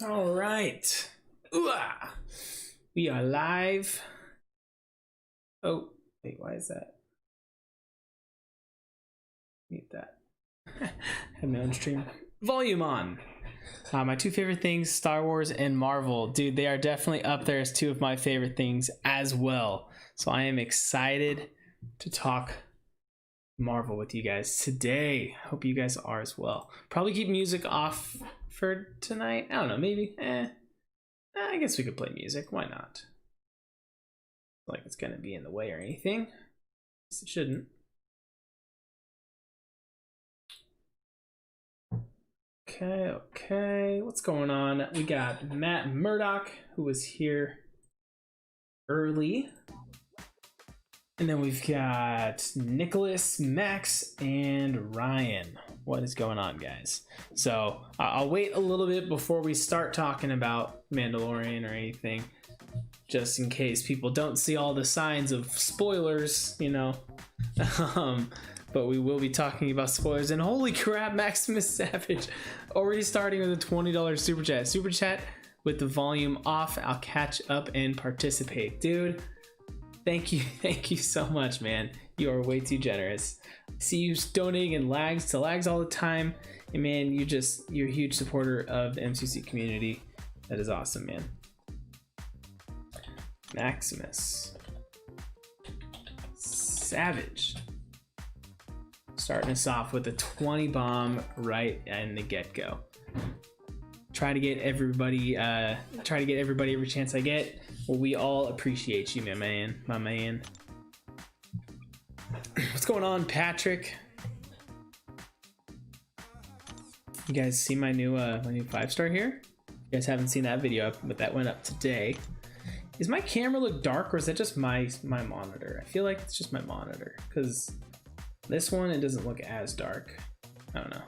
All right. Ooh-ah. We are live. Oh, wait, why is that? Mute that. Have my own stream. Volume on. My two favorite things, Star Wars and Marvel. Dude, they are definitely up there as two of my favorite things as well. So I am excited to talk Marvel with you guys today. Hope you guys are as well. Probably keep music off for tonight. I don't know, maybe. I guess we could play music. Why not? Like it's gonna be in the way or anything. It shouldn't. Okay. What's going on? We got Matt Murdoch, who was here early. And then we've got Nicholas, Max, and Ryan. What is going on, guys? So I'll wait a little bit before we start talking about Mandalorian or anything, just in case people don't see all the signs of spoilers, you know. But we will be talking about spoilers. And holy crap, Maximus Savage already starting with a $20 super chat. Super chat with the volume off. I'll catch up and participate, dude. Thank you so much, man. You are way too generous. See you donating in lags all the time, and man, you're a huge supporter of the MCC community. That is awesome, man. Maximus Savage starting us off with a 20 bomb right in the get-go. Try to get everybody every chance I get. Well, we all appreciate you, my man. What's going on, Patrick? You guys see my new 5-star here? You guys haven't seen that video, but that went up today. Does my camera look dark, or is that just my monitor? I feel like it's just my monitor, because this one, it doesn't look as dark. I don't know.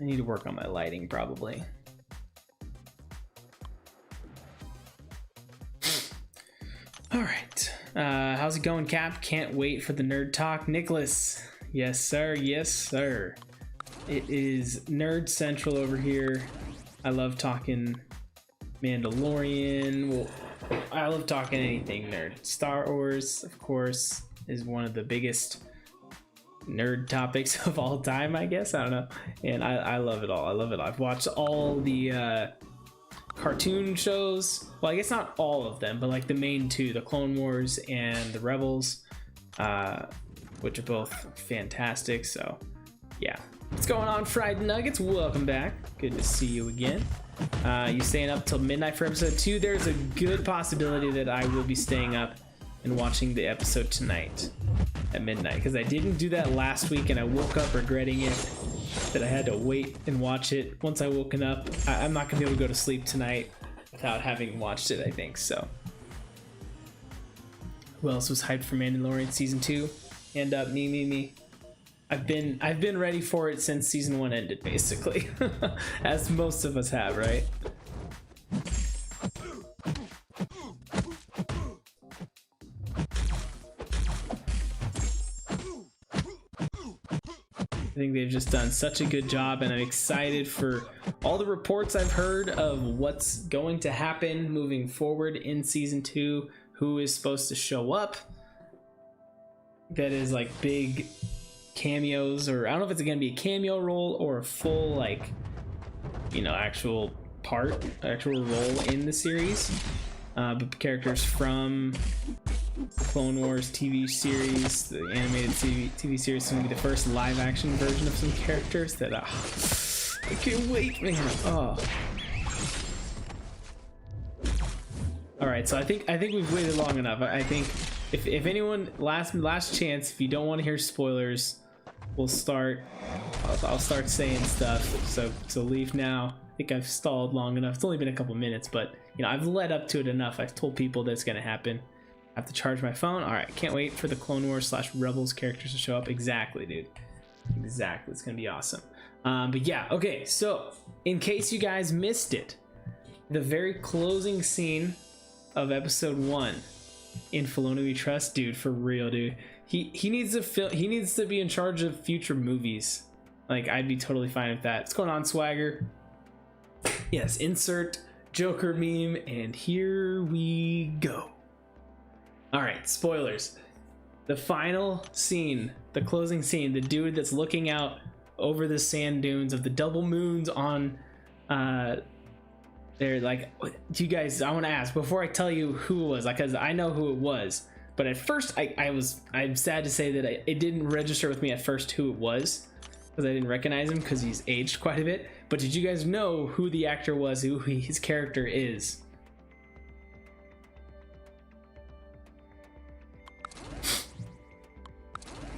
I need to work on my lighting, probably. All right. How's it going, Cap? Can't wait for the nerd talk. Nicholas. Yes, sir. Yes, sir. It is Nerd Central over here. I love talking Mandalorian. Well, I love talking anything nerd. Star Wars, of course, is one of the biggest nerd topics of all time, I guess. I don't know. And I love it all. I've watched all the cartoon shows. Well, I guess not all of them, but like the main two, the Clone Wars and the Rebels, which are both fantastic. So yeah. What's going on, Fried Nuggets? Welcome back. Good to see you again. You staying up till midnight for episode 2? There's a good possibility that I will be staying up and watching the episode tonight at midnight, because I didn't do that last week and I woke up regretting it, that I had to wait and watch it. Once I woken up, I'm not gonna be able to go to sleep tonight without having watched it, I think. So who else was hyped for Mandalorian season 2? Hand up. Me. I've been ready for it since season 1 ended, basically. As most of us have, right? I think they've just done such a good job, and I'm excited for all the reports I've heard of what's going to happen moving forward in season 2, who is supposed to show up. That is like big cameos, or I don't know if it's gonna be a cameo role or a full, like, you know, actual role in the series. But characters from the Clone Wars TV series, the animated TV series, is going to be the first live action version of some characters that I can't wait, man. Oh. All right, so I think we've waited long enough. I think if anyone, last chance, if you don't want to hear spoilers, we'll start. I'll start saying stuff. So leave now. I think I've stalled long enough. It's only been a couple minutes, but you know, I've led up to it enough. I've told people that's going to happen. I have to charge my phone. All right, can't wait for the Clone Wars / Rebels characters to show up. Exactly, dude. Exactly, it's going to be awesome. But yeah, okay. So in case you guys missed it, the very closing scene of episode 1, in Filoni We Trust, dude, for real, dude. He needs to be in charge of future movies. Like, I'd be totally fine with that. What's going on, Swagger? Yes, insert Joker meme, and here we go. All right, spoilers. The final scene, the closing scene, the dude that's looking out over the sand dunes of the double moons on they're like, do you guys, I want to ask before I tell you who it was, like, because I know who it was, but at first I'm sad to say that it didn't register with me at first who it was, because I didn't recognize him because he's aged quite a bit. But did you guys know who the actor was, who his character is?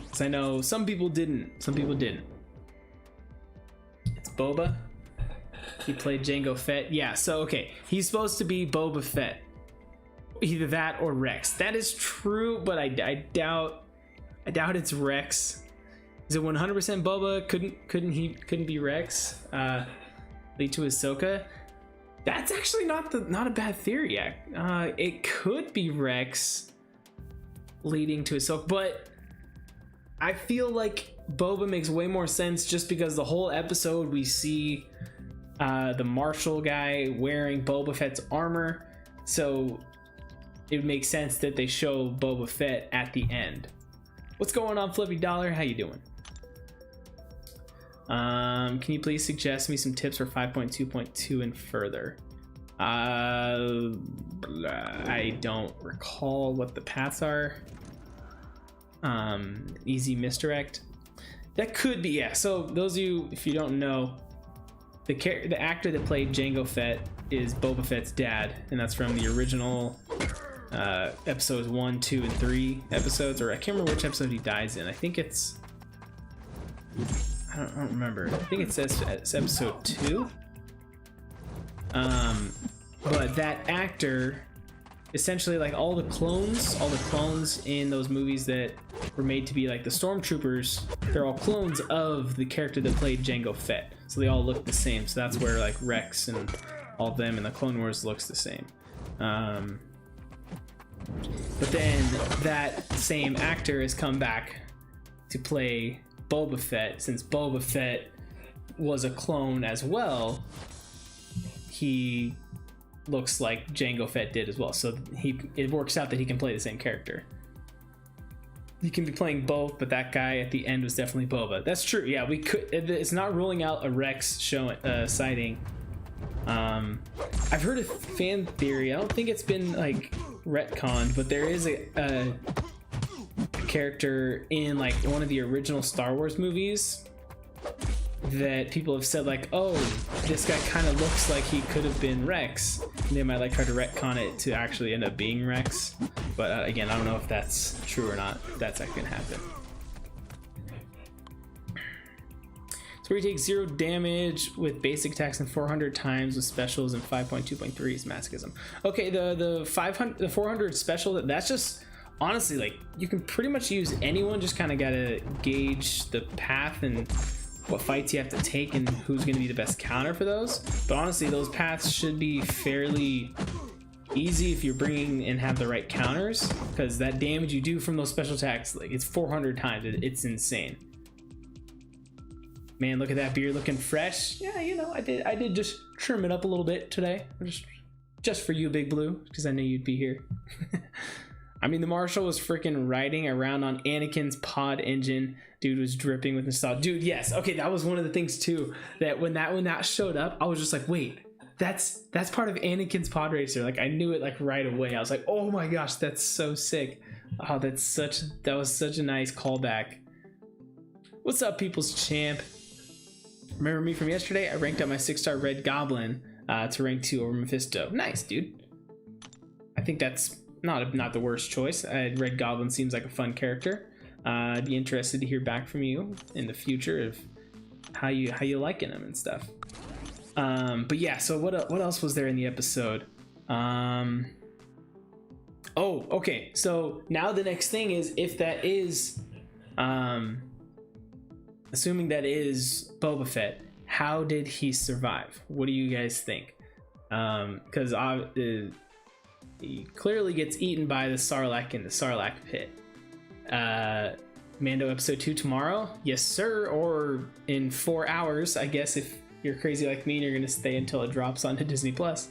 Because I know some people didn't. Some people didn't. It's Boba. He played Jango Fett. Yeah, so okay. He's supposed to be Boba Fett. Either that or Rex. That is true, but I doubt it's Rex. Is it 100% Boba? Couldn't be Rex? Lead to Ahsoka. That's actually not a bad theory. It could be Rex leading to Ahsoka, but I feel like Boba makes way more sense just because the whole episode we see the Marshal guy wearing Boba Fett's armor, so it would make sense that they show Boba Fett at the end. What's going on, Flippy Dollar? How you doing? Can you please suggest me some tips for 5.2.2 and further? I don't recall what the paths are. Easy misdirect. That could be, yeah. So those of you, if you don't know, the actor that played Jango Fett is Boba Fett's dad, and that's from the original episodes 1, 2, and 3 episodes, or I can't remember which episode he dies in. I think it's, I don't remember. I think it says it's episode 2. But that actor, essentially, like all the clones in those movies that were made to be like the stormtroopers, they're all clones of the character that played Jango Fett. So they all look the same. So that's where like Rex and all of them in the Clone Wars looks the same. But then that same actor has come back to play Boba Fett. Since Boba Fett was a clone as well, he looks like Jango Fett did as well. So it works out that he can play the same character. He can be playing both, but that guy at the end was definitely Boba. That's true. Yeah, we could. It's not ruling out a Rex sighting. I've heard a fan theory. I don't think it's been like retconned, but there is a character in like one of the original Star Wars movies that people have said like, oh, this guy kind of looks like he could have been Rex, and they might like try to retcon it to actually end up being Rex. But again, I don't know if that's true or not, if that's actually gonna happen. So where you take 0 damage with basic attacks and 400 times with specials, and 5.2.3 is masochism. Okay, the 400 special, that's just honestly, like, you can pretty much use anyone. Just kind of gotta gauge the path and what fights you have to take and who's going to be the best counter for those. But honestly, those paths should be fairly easy if you're bringing and have the right counters, because that damage you do from those special attacks, like, it's 400 times. It's insane. Man, look at that beard looking fresh. Yeah, you know, I did just trim it up a little bit today, just for you, Big Blue, because I knew you'd be here. I mean, the Marshal was freaking riding around on Anakin's pod engine. Dude was dripping with nostalgia. Dude, yes. Okay, that was one of the things too, that when that showed up, I was just like, wait, that's part of Anakin's pod racer. Like, I knew it like right away. I was like, oh my gosh, that's so sick. Oh, that was such a nice callback. What's up, People's Champ? Remember me from yesterday? I ranked up my 6-star Red Goblin to rank 2 over Mephisto. Nice, dude. I think that's not the worst choice. Red Goblin seems like a fun character. I'd be interested to hear back from you in the future of how you liking him and stuff. But yeah, so what else was there in the episode? Oh, okay. So now the next thing is, if that is, assuming that is Boba Fett, how did he survive? What do you guys think? Because he clearly gets eaten by the Sarlacc in the Sarlacc pit. Mando episode 2 tomorrow? Yes, sir. Or in 4 hours, I guess, if you're crazy like me and you're gonna stay until it drops onto Disney Plus.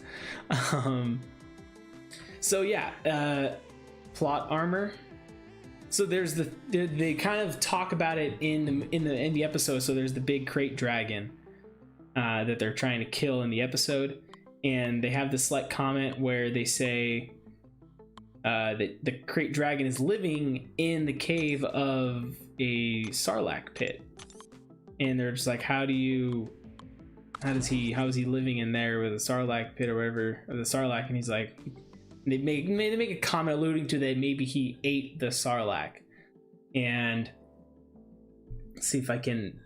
So yeah, plot armor. So there's they kind of talk about it in the episode. So there's the big crate dragon that they're trying to kill in the episode, and they have this slight comment where they say that the crate dragon is living in the cave of a Sarlacc pit, and they're just like, how is he living in there with a Sarlacc pit or whatever, or the Sarlacc? And he's like, they make a comment alluding to that maybe he ate the Sarlacc. And let's see if I can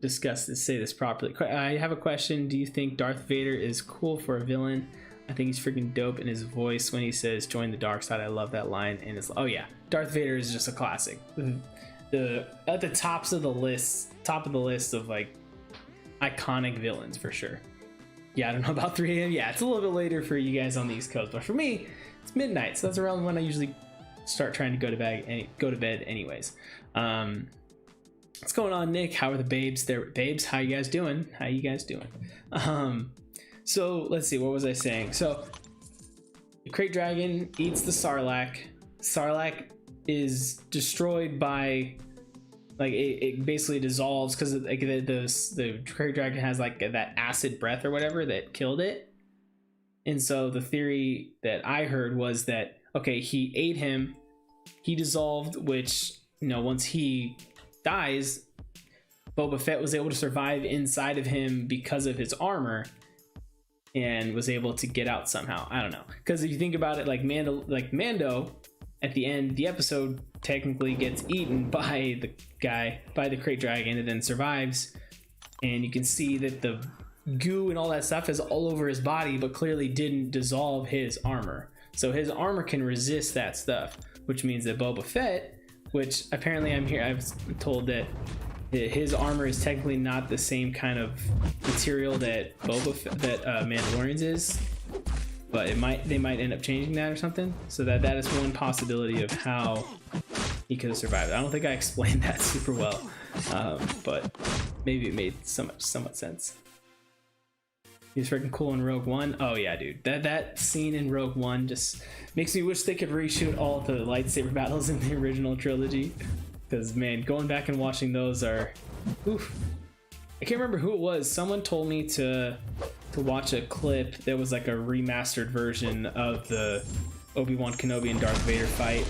say this properly. I have a question. Do you think Darth Vader is cool for a villain? I think he's freaking dope in his voice when he says join the dark side. I love that line. And it's, oh yeah, Darth Vader is just a classic. At the top of the list of like iconic villains for sure. Yeah, I don't know about 3 a.m. Yeah, it's a little bit later for you guys on the East Coast, but for me, it's midnight, so that's around when I usually start trying to go to bed anyways. What's going on, Nick? How are the babes? Babes, how you guys doing? So let's see, what was I saying? So the crate dragon eats the Sarlacc. Sarlacc is destroyed by, like, it basically dissolves because like the crate dragon has like that acid breath or whatever that killed it. And so the theory that I heard was that, okay, he ate him, he dissolved, which, you know, once he dies, Boba Fett was able to survive inside of him because of his armor and was able to get out somehow. I don't know, because if you think about it, like Mando at the end of the episode technically gets eaten by the crate dragon and then survives, and you can see that the goo and all that stuff is all over his body, but clearly didn't dissolve his armor. So his armor can resist that stuff, which means that Boba Fett, which apparently I've told that his armor is technically not the same kind of material that Mandalorian's is, but they might end up changing that or something. So that is one possibility of how he could have survived. I don't think I explained that super well, but maybe it made somewhat sense. He's freaking cool in Rogue One. Oh yeah, dude. That scene in Rogue One just makes me wish they could reshoot all the lightsaber battles in the original trilogy. Because, man, going back and watching those are... Oof. I can't remember who it was. Someone told me to watch a clip that was like a remastered version of the Obi-Wan Kenobi and Darth Vader fight.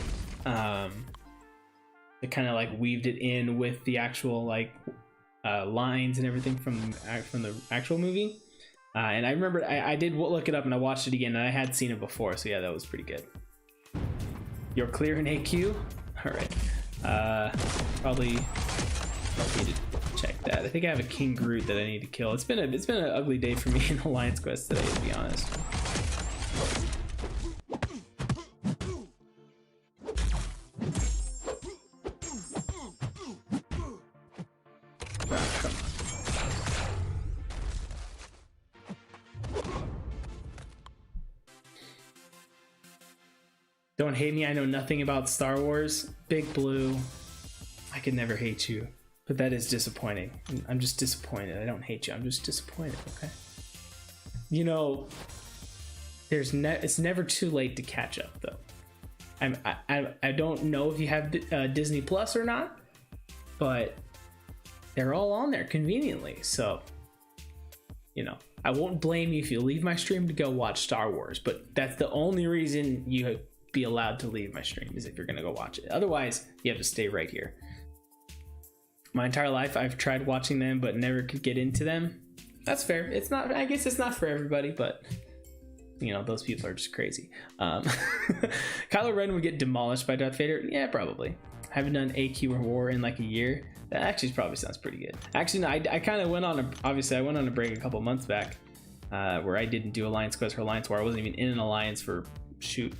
It kind of like weaved it in with the actual like lines and everything from the actual movie. And I remember I did look it up and I watched it again, and I had seen it before, so yeah, that was pretty good. You're clear in AQ? Alright. Probably need to check that. I think I have a King Groot that I need to kill. It's been an ugly day for me in Alliance Quest today, to be honest. Don't hate me, I know nothing about Star Wars. Big Blue, I could never hate you. But that is disappointing. I'm just disappointed. I don't hate you, I'm just disappointed, okay? You know, it's never too late to catch up, though. I don't know if you have Disney Plus or not, but they're all on there conveniently, so, you know, I won't blame you if you leave my stream to go watch Star Wars, but that's the only reason you be allowed to leave my stream, is if you're gonna go watch it. Otherwise, you have to stay right here. My entire life I've tried watching them but never could get into them. That's fair. It's not, I guess it's not for everybody, but you know, those people are just crazy. Kylo Ren would get demolished by Darth Vader. Yeah, probably. I haven't done AQ or War in like a year. That actually probably sounds pretty good. Actually, no, I kind of went on a break a couple months back where I didn't do Alliance Quest or Alliance War. I wasn't even in an alliance for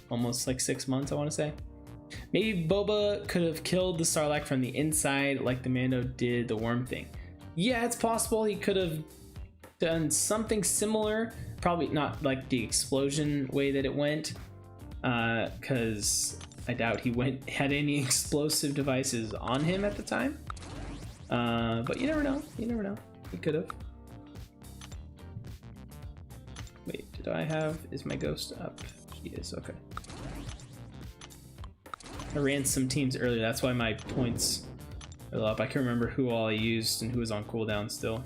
almost like 6 months, I want to say. Maybe Boba could have killed the Sarlacc from the inside like the Mando did the worm thing. Yeah, it's possible he could have done something similar, probably not like the explosion way that it went, because I doubt he had any explosive devices on him at the time, but you never know, he could have. Wait, is my ghost up? She is, okay. I ran some teams earlier, that's why my points are up. I can't remember who all I used and who was on cooldown still.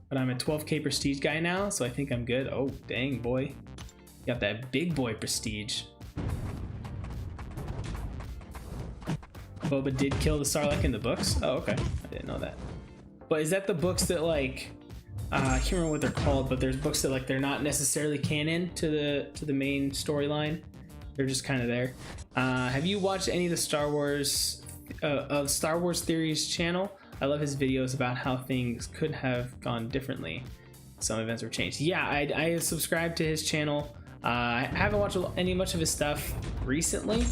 But I'm a 12k prestige guy now, so I think I'm good. Oh, dang, boy. Got that big boy prestige. Boba did kill the Sarlacc in the books? Oh, okay. I didn't know that. But is that the books that, like, I can't remember what they're called, but there's books that, like, they're not necessarily canon to the main storyline. They're just kind of there. Have you watched any of the Star Wars Theories channel? I love his videos about how things could have gone differently. Some events were changed. Yeah, I subscribed to his channel. I haven't watched much of his stuff recently,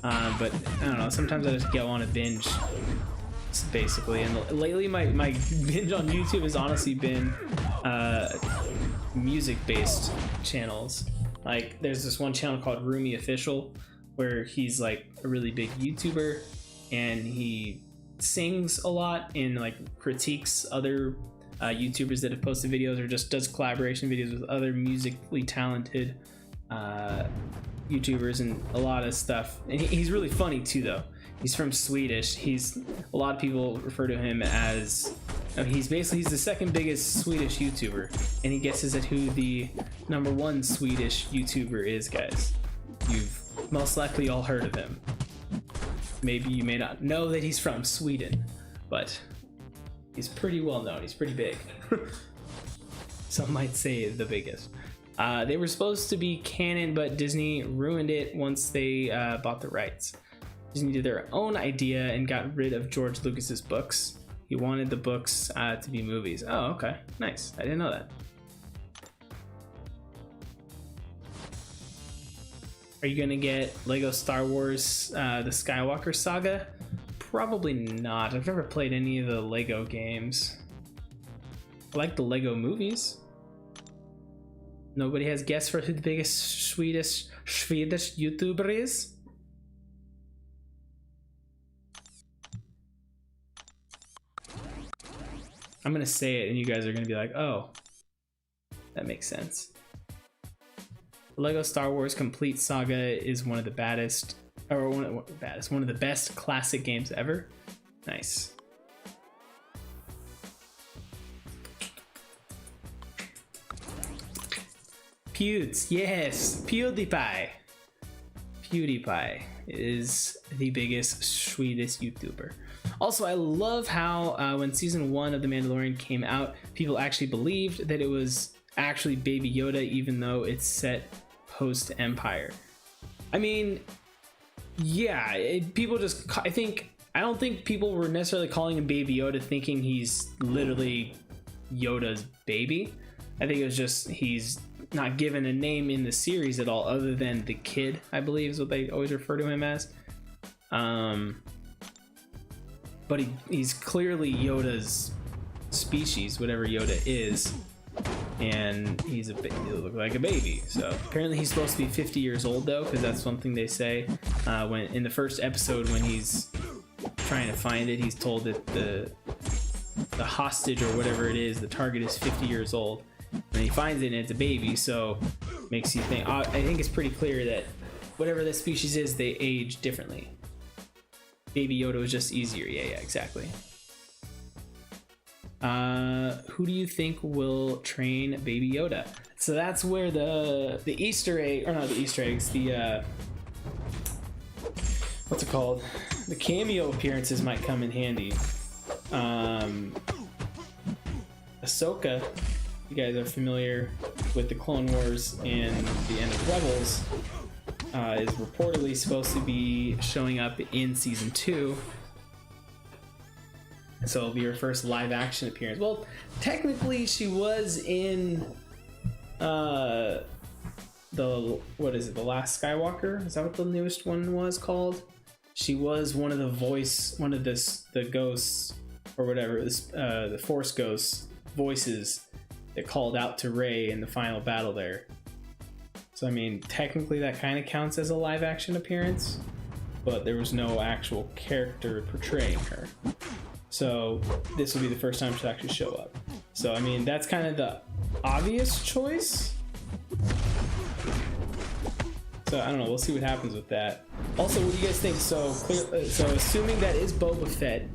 but I don't know. Sometimes I just go on a binge, basically. And lately, my binge on YouTube has honestly been music-based channels. Like, there's this one channel called Roomy Official, where he's like a really big YouTuber, and he sings a lot and like critiques other YouTubers that have posted videos, or just does collaboration videos with other musically talented YouTubers and a lot of stuff. And he's really funny too, though. He's from Swedish. A lot of people refer to him as, he's the second biggest Swedish YouTuber, and he guesses at who the #1 Swedish YouTuber is, guys. You've most likely all heard of him. Maybe you may not know that he's from Sweden, but he's pretty well known. He's pretty big. Some might say the biggest. They were supposed to be canon, but Disney ruined it once they bought the rights. Disney did their own idea and got rid of George Lucas's books. He wanted the books to be movies. Oh, okay. Nice. I didn't know that. Are you gonna get Lego Star Wars the Skywalker Saga? Probably not. I've never played any of the Lego games. I like the Lego movies. Nobody has guessed for who the biggest Swedish YouTuber is? I'm gonna say it and you guys are gonna be like, oh, that makes sense. The Lego Star Wars Complete Saga is one of the baddest, or one of the best classic games ever. Nice. Pewds, yes, PewDiePie. PewDiePie is the biggest Swedish YouTuber. Also, I love how when season 1 of The Mandalorian came out, people actually believed that it was actually Baby Yoda, even though it's set post Empire. I mean, yeah, I don't think people were necessarily calling him Baby Yoda thinking he's literally Yoda's baby. I think it was just he's not given a name in the series at all other than the kid, I believe is what they always refer to him as. But he's clearly Yoda's species, whatever Yoda is, and he looks like a baby. So apparently he's supposed to be 50 years old though, because that's something they say when in the first episode when he's trying to find it, he's told that the hostage or whatever it is, the target is 50 years old. And he finds it and it's a baby, so makes you think. I think it's pretty clear that whatever the species is, they age differently. Baby Yoda was just easier. Yeah, exactly. Who do you think will train Baby Yoda? So that's where the Easter egg, or not the Easter eggs, the what's it called? The cameo appearances might come in handy. Ahsoka, you guys are familiar with the Clone Wars and the end of Rebels, is reportedly supposed to be showing up in season 2. So it'll be her first live action appearance. Well, technically she was in the Last Skywalker? Is that what the newest one was called? She was one of the ghosts or whatever, the Force ghosts voices that called out to Rey in the final battle there. So I mean, technically that kind of counts as a live action appearance, but there was no actual character portraying her. So this will be the first time she'll actually show up. So I mean, that's kind of the obvious choice. So I don't know, we'll see what happens with that. Also, what do you guys think? So assuming that is Boba Fett,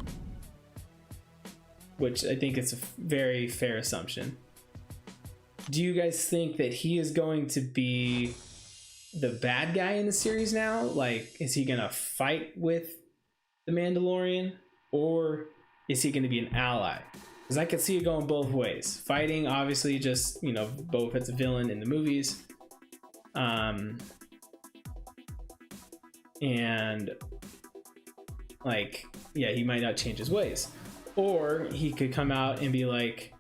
which I think it's a very fair assumption, do you guys think that he is going to be the bad guy in the series now? Like, is he gonna fight with the Mandalorian, or is he gonna be an ally? Because I could see it going both ways. Fighting, obviously, just, you know, Boba Fett's a villain in the movies. And like, yeah, he might not change his ways. Or he could come out and be like,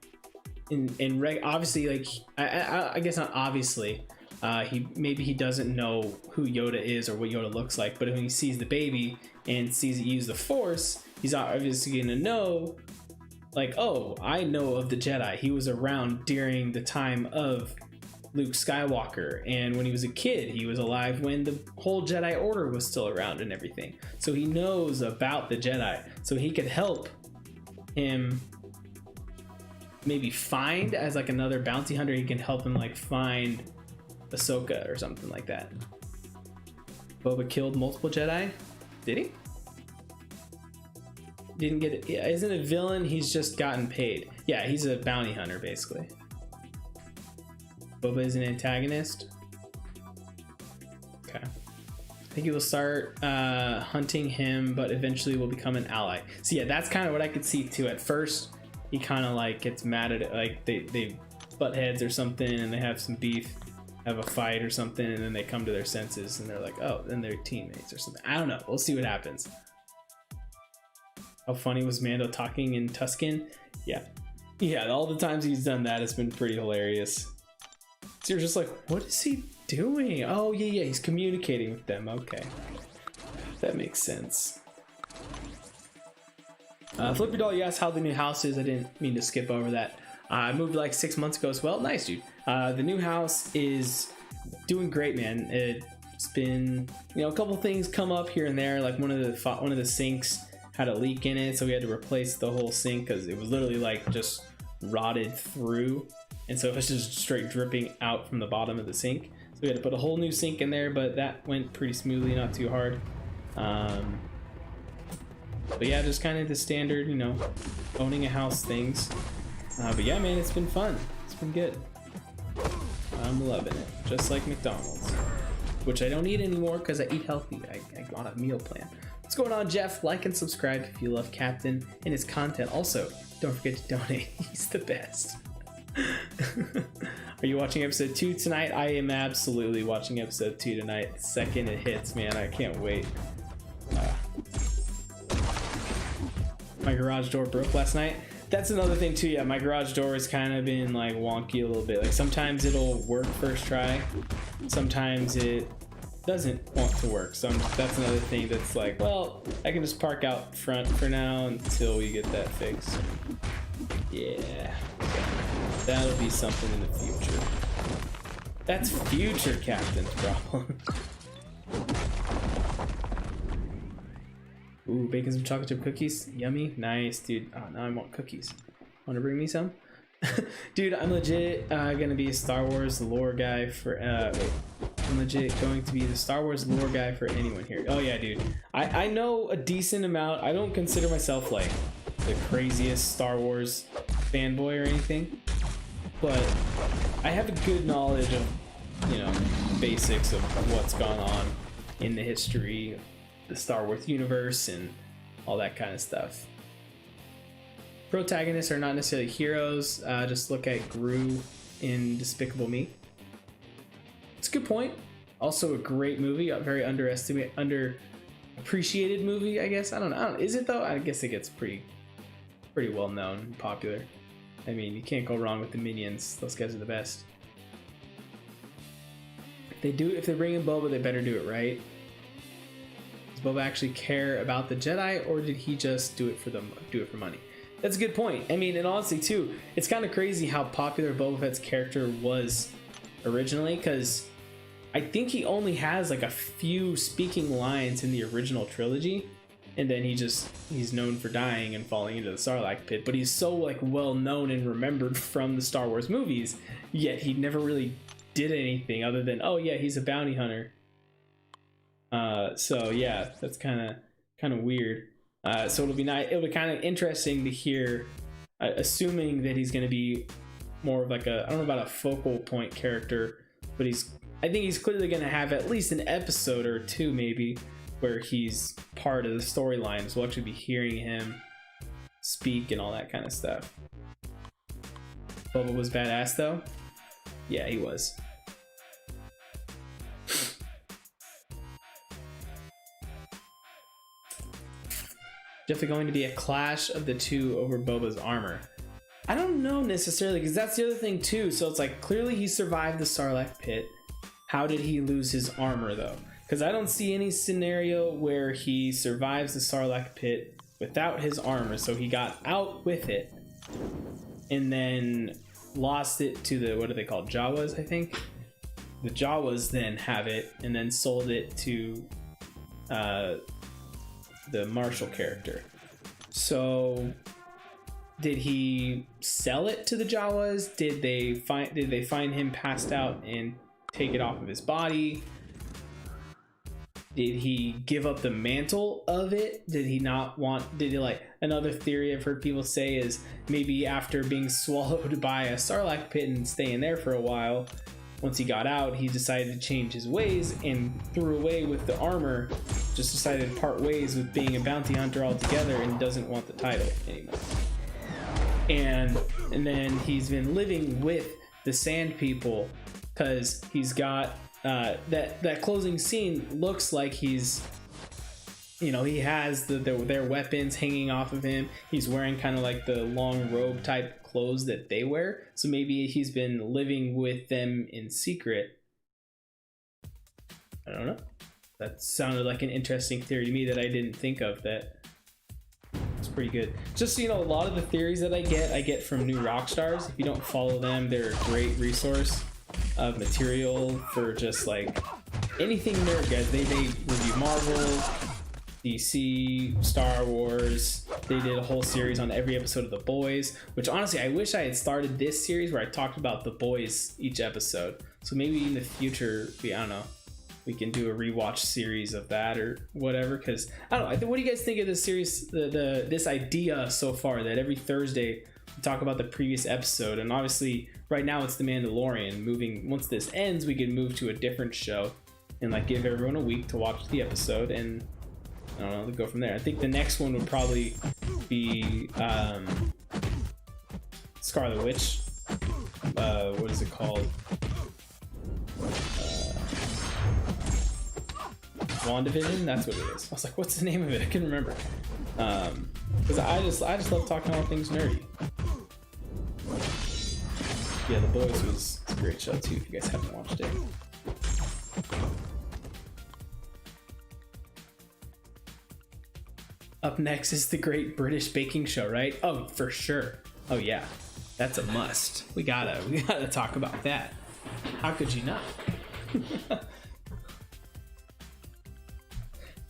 obviously, like, I guess not obviously, he doesn't know who Yoda is or what Yoda looks like, but when he sees the baby and sees it use the Force, he's obviously gonna know, like, oh, I know of the Jedi. He was around during the time of Luke Skywalker, and when he was a kid, he was alive when the whole Jedi Order was still around and everything. So he knows about the Jedi, so he could help him maybe find, as like another bounty hunter, he can help him like find Ahsoka or something like that. Boba killed multiple Jedi? Did he? Didn't get it. Yeah, isn't a villain, he's just gotten paid. Yeah, he's a bounty hunter basically. Boba is an antagonist. Okay. I think he will start hunting him, but eventually will become an ally. So yeah, that's kind of what I could see too. At first, he kind of like gets mad at it, like they butt heads or something, and they have some beef, have a fight or something, and then they come to their senses and they're like, oh, then they're teammates or something. I don't know. We'll see what happens. How funny was Mando talking in Tusken? Yeah. Yeah, all the times he's done that, it's been pretty hilarious. So you're just like, what is he doing? Oh, yeah, he's communicating with them. Okay. That makes sense. Flippy Doll, you asked how the new house is. I didn't mean to skip over that. I moved like 6 months ago as well. Nice, dude. The new house is doing great, man. It's been, you know, a couple things come up here and there. Like one of the sinks had a leak in it, so we had to replace the whole sink because it was literally like just rotted through. And so it was just straight dripping out from the bottom of the sink. So we had to put a whole new sink in there, but that went pretty smoothly, not too hard. But yeah, just kind of the standard, you know, owning a house things. But yeah, man, it's been fun. It's been good. I'm loving it. Just like McDonald's, which I don't eat anymore because I eat healthy. I got a meal plan. What's going on, Jeff? Like and subscribe if you love Captain and his content. Also, don't forget to donate. He's the best. Are you watching episode 2 tonight? I am absolutely watching episode 2 tonight. The second it hits, man, I can't wait. My garage door broke last night. That's another thing too. Yeah, my garage door has kind of been like wonky a little bit. Like sometimes it'll work first try, sometimes it doesn't want to work. So that's another thing that's like, well, I can just park out front for now until we get that fixed. Yeah, that'll be something in the future. That's future Captain's problem. Ooh, bacon some chocolate chip cookies. Yummy. Nice, dude. Oh, now I want cookies. Want to bring me some? Dude, I'm legit gonna be a Star Wars lore guy for wait. I'm legit going to be the Star Wars lore guy for anyone here. Oh yeah, dude. I know a decent amount. I don't consider myself like the craziest Star Wars fanboy or anything, but I have a good knowledge of, you know, basics of what's gone on in the history of the Star Wars universe and all that kind of stuff. Protagonists are not necessarily heroes. Just look at Gru in Despicable Me. It's a good point. Also a great movie, a very underappreciated movie, I guess. I don't know. Is it though? I guess it gets pretty well known and popular. I mean, you can't go wrong with the Minions. Those guys are the best. If they bring in Boba, they better do it right. Does Boba actually care about the Jedi, or did he just do it for money? That's a good point. I mean, and honestly too, it's kind of crazy how popular Boba Fett's character was originally, because I think he only has like a few speaking lines in the original trilogy. and then he's known for dying and falling into the Sarlacc pit. But he's so like well known and remembered from the Star Wars movies, yet he never really did anything other than, oh yeah, he's a bounty hunter. So yeah, that's kind of weird. So it'll be nice. It'll be kind of interesting to hear, assuming that he's going to be more of like I don't know about a focal point character, but I think he's clearly going to have at least an episode or two maybe where he's part of the storyline. So we'll actually be hearing him speak and all that kind of stuff. Boba was badass though. Yeah, he was. Definitely going to be a clash of the two over Boba's armor. I don't know necessarily, because that's the other thing too. So it's like, clearly he survived the Sarlacc pit. How did he lose his armor though? Because I don't see any scenario where he survives the Sarlacc pit without his armor. So he got out with it and then lost it to the, what are they called? Jawas, I think. The Jawas then have it and then sold it to the Marshall character. So did he sell it to the Jawas? Did they find him passed out and take it off of his body? Did he give up the mantle of it? Did he not want, did he like, another theory I've heard people say is maybe after being swallowed by a Sarlacc pit and staying there for a while, once he got out, he decided to change his ways and threw away with the armor, just decided to part ways with being a bounty hunter altogether and doesn't want the title anymore. And then he's been living with the Sand People because he's got that closing scene looks like he's, you know, he has their weapons hanging off of him. He's wearing kind of like the long robe type clothes that they wear. So maybe he's been living with them in secret. I don't know. That sounded like an interesting theory to me that I didn't think of. That it's pretty good. Just so you know, a lot of the theories that I get from New Rockstars. If you don't follow them, they're a great resource of material for just like anything nerd, guys. They review Marvel, DC, Star Wars. They did a whole series on every episode of The Boys, which honestly I wish I had started this series where I talked about The Boys each episode. So maybe in the future, I don't know, we can do a rewatch series of that or whatever. Because I don't know, what do you guys think of this series, this idea so far that every Thursday we talk about the previous episode? And obviously right now it's The Mandalorian. Once this ends, we can move to a different show and like give everyone a week to watch the episode and I don't know, go from there. I think the next one would probably be Scarlet Witch. What is it called? WandaVision? That's what it is. I was like, what's the name of it? I couldn't remember. Because I just love talking all things nerdy. Yeah, The Boys was a great show too, if you guys haven't watched it. Up next is the Great British Baking Show, right? Oh, for sure. Oh yeah, that's a must. We gotta talk about that. How could you not?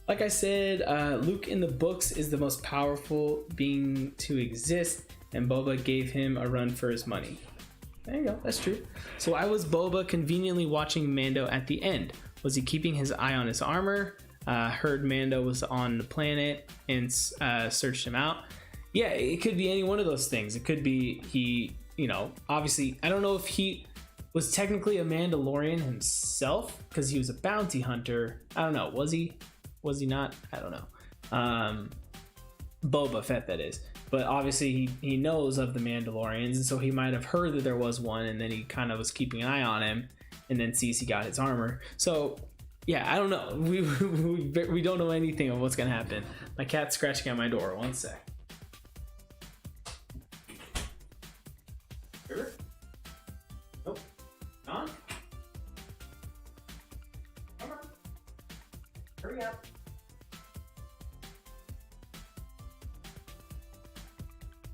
Like I said, Luke in the books is the most powerful being to exist, and Boba gave him a run for his money. There you go, that's true. So why was Boba conveniently watching Mando at the end? Was he keeping his eye on his armor? Heard Mando was on the planet and searched him out. Yeah, it could be any one of those things. It could be he, you know, obviously, I don't know if he was technically a Mandalorian himself because he was a bounty hunter. I don't know. Was he? Was he not? I don't know. Boba Fett, that is. But obviously he knows of the Mandalorians, and so he might have heard that there was one, and then he kind of was keeping an eye on him, and then sees he got his armor. So yeah, I don't know. We don't know anything of what's gonna happen. My cat's scratching at my door. One sec. River? Nope. On? Come on. Hurry up.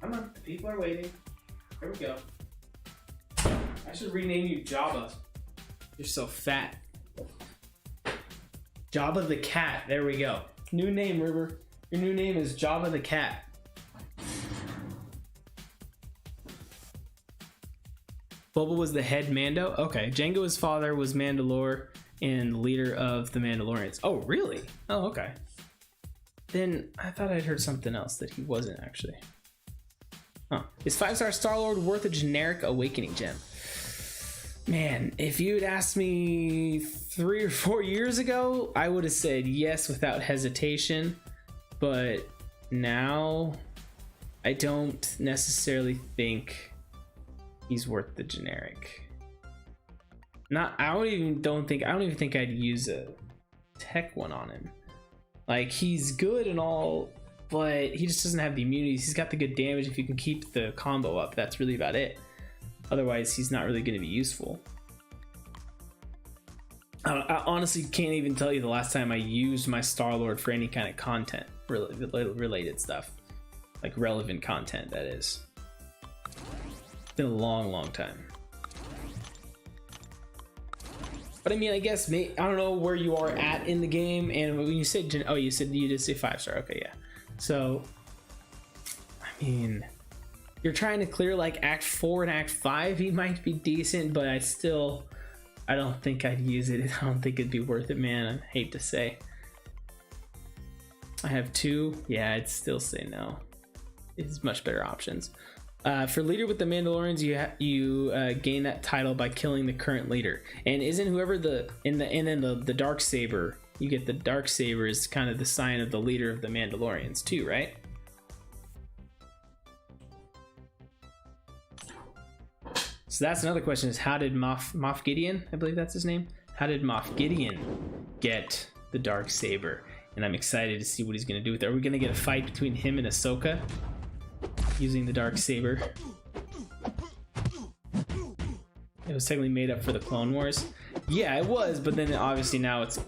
Come on. The people are waiting. Here we go. I should rename you Jabba. You're so fat. Jabba the cat. There we go. New name, River. Your new name is Java the Cat. Boba was the head Mando? Okay. Jango's father was Mandalore and leader of the Mandalorians. Oh, really? Oh, okay. Then I thought I'd heard something else that he wasn't actually. Huh. Is 5-star Star-Lord worth a generic Awakening gem? Man, if you had asked me 3 or 4 years ago, I would have said yes without hesitation. But now, I don't necessarily think he's worth the generic. I don't even think I'd use a tech one on him. Like, he's good and all, but he just doesn't have the immunities. He's got the good damage. If you can keep the combo up, that's really about it. Otherwise, he's not really going to be useful. I honestly can't even tell you the last time I used my Star-Lord for any kind of content related stuff. Like relevant content, that is. It's been a long time. But I mean, I guess, I don't know where you are at in the game. And when you said, oh, you did say 5-star. Okay, yeah. So, I mean, you're trying to clear like Act 4 and Act 5. He might be decent, but I don't think I'd use it. I don't think it'd be worth it, man. I hate to say. I have 2. Yeah, I'd still say no. It's much better options. For leader with the Mandalorians, you gain that title by killing the current leader. And isn't whoever the dark saber, you get the dark saber is kind of the sign of the leader of the Mandalorians too, right? So that's another question: is how did Moff Gideon, I believe that's his name, how did Moff Gideon get the dark saber? And I'm excited to see what he's going to do with it. Are we going to get a fight between him and Ahsoka using the dark saber? It was technically made up for the Clone Wars. Yeah, it was, but then obviously now it's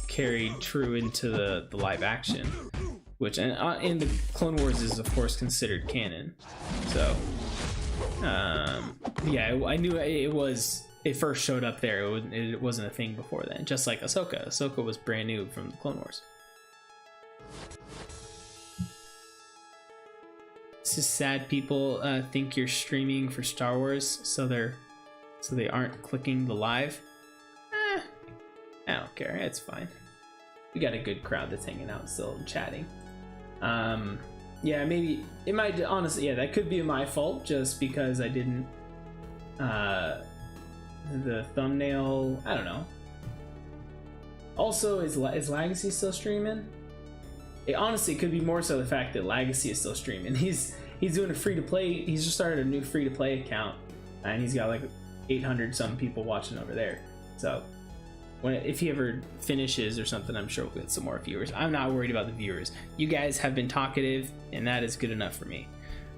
carried true into the live action, which in the Clone Wars is of course considered canon. So yeah, I knew it first showed up there. It wasn't a thing before then, just like Ahsoka. Ahsoka was brand new from the Clone Wars. It's just sad people think you're streaming for Star Wars, so they aren't clicking the live. I don't care, it's fine. We got a good crowd that's hanging out still and chatting. Yeah, maybe it might, honestly, yeah, that could be my fault just because I didn't the thumbnail, I don't know. Also, is Legacy still streaming? Honestly, it could be more so the fact that Legacy is still streaming. He's doing a free-to-play, he's just started a new free-to-play account, and he's got like 800 some people watching over there. So if he ever finishes or something, I'm sure we'll get some more viewers. I'm not worried about the viewers. You guys have been talkative, and that is good enough for me.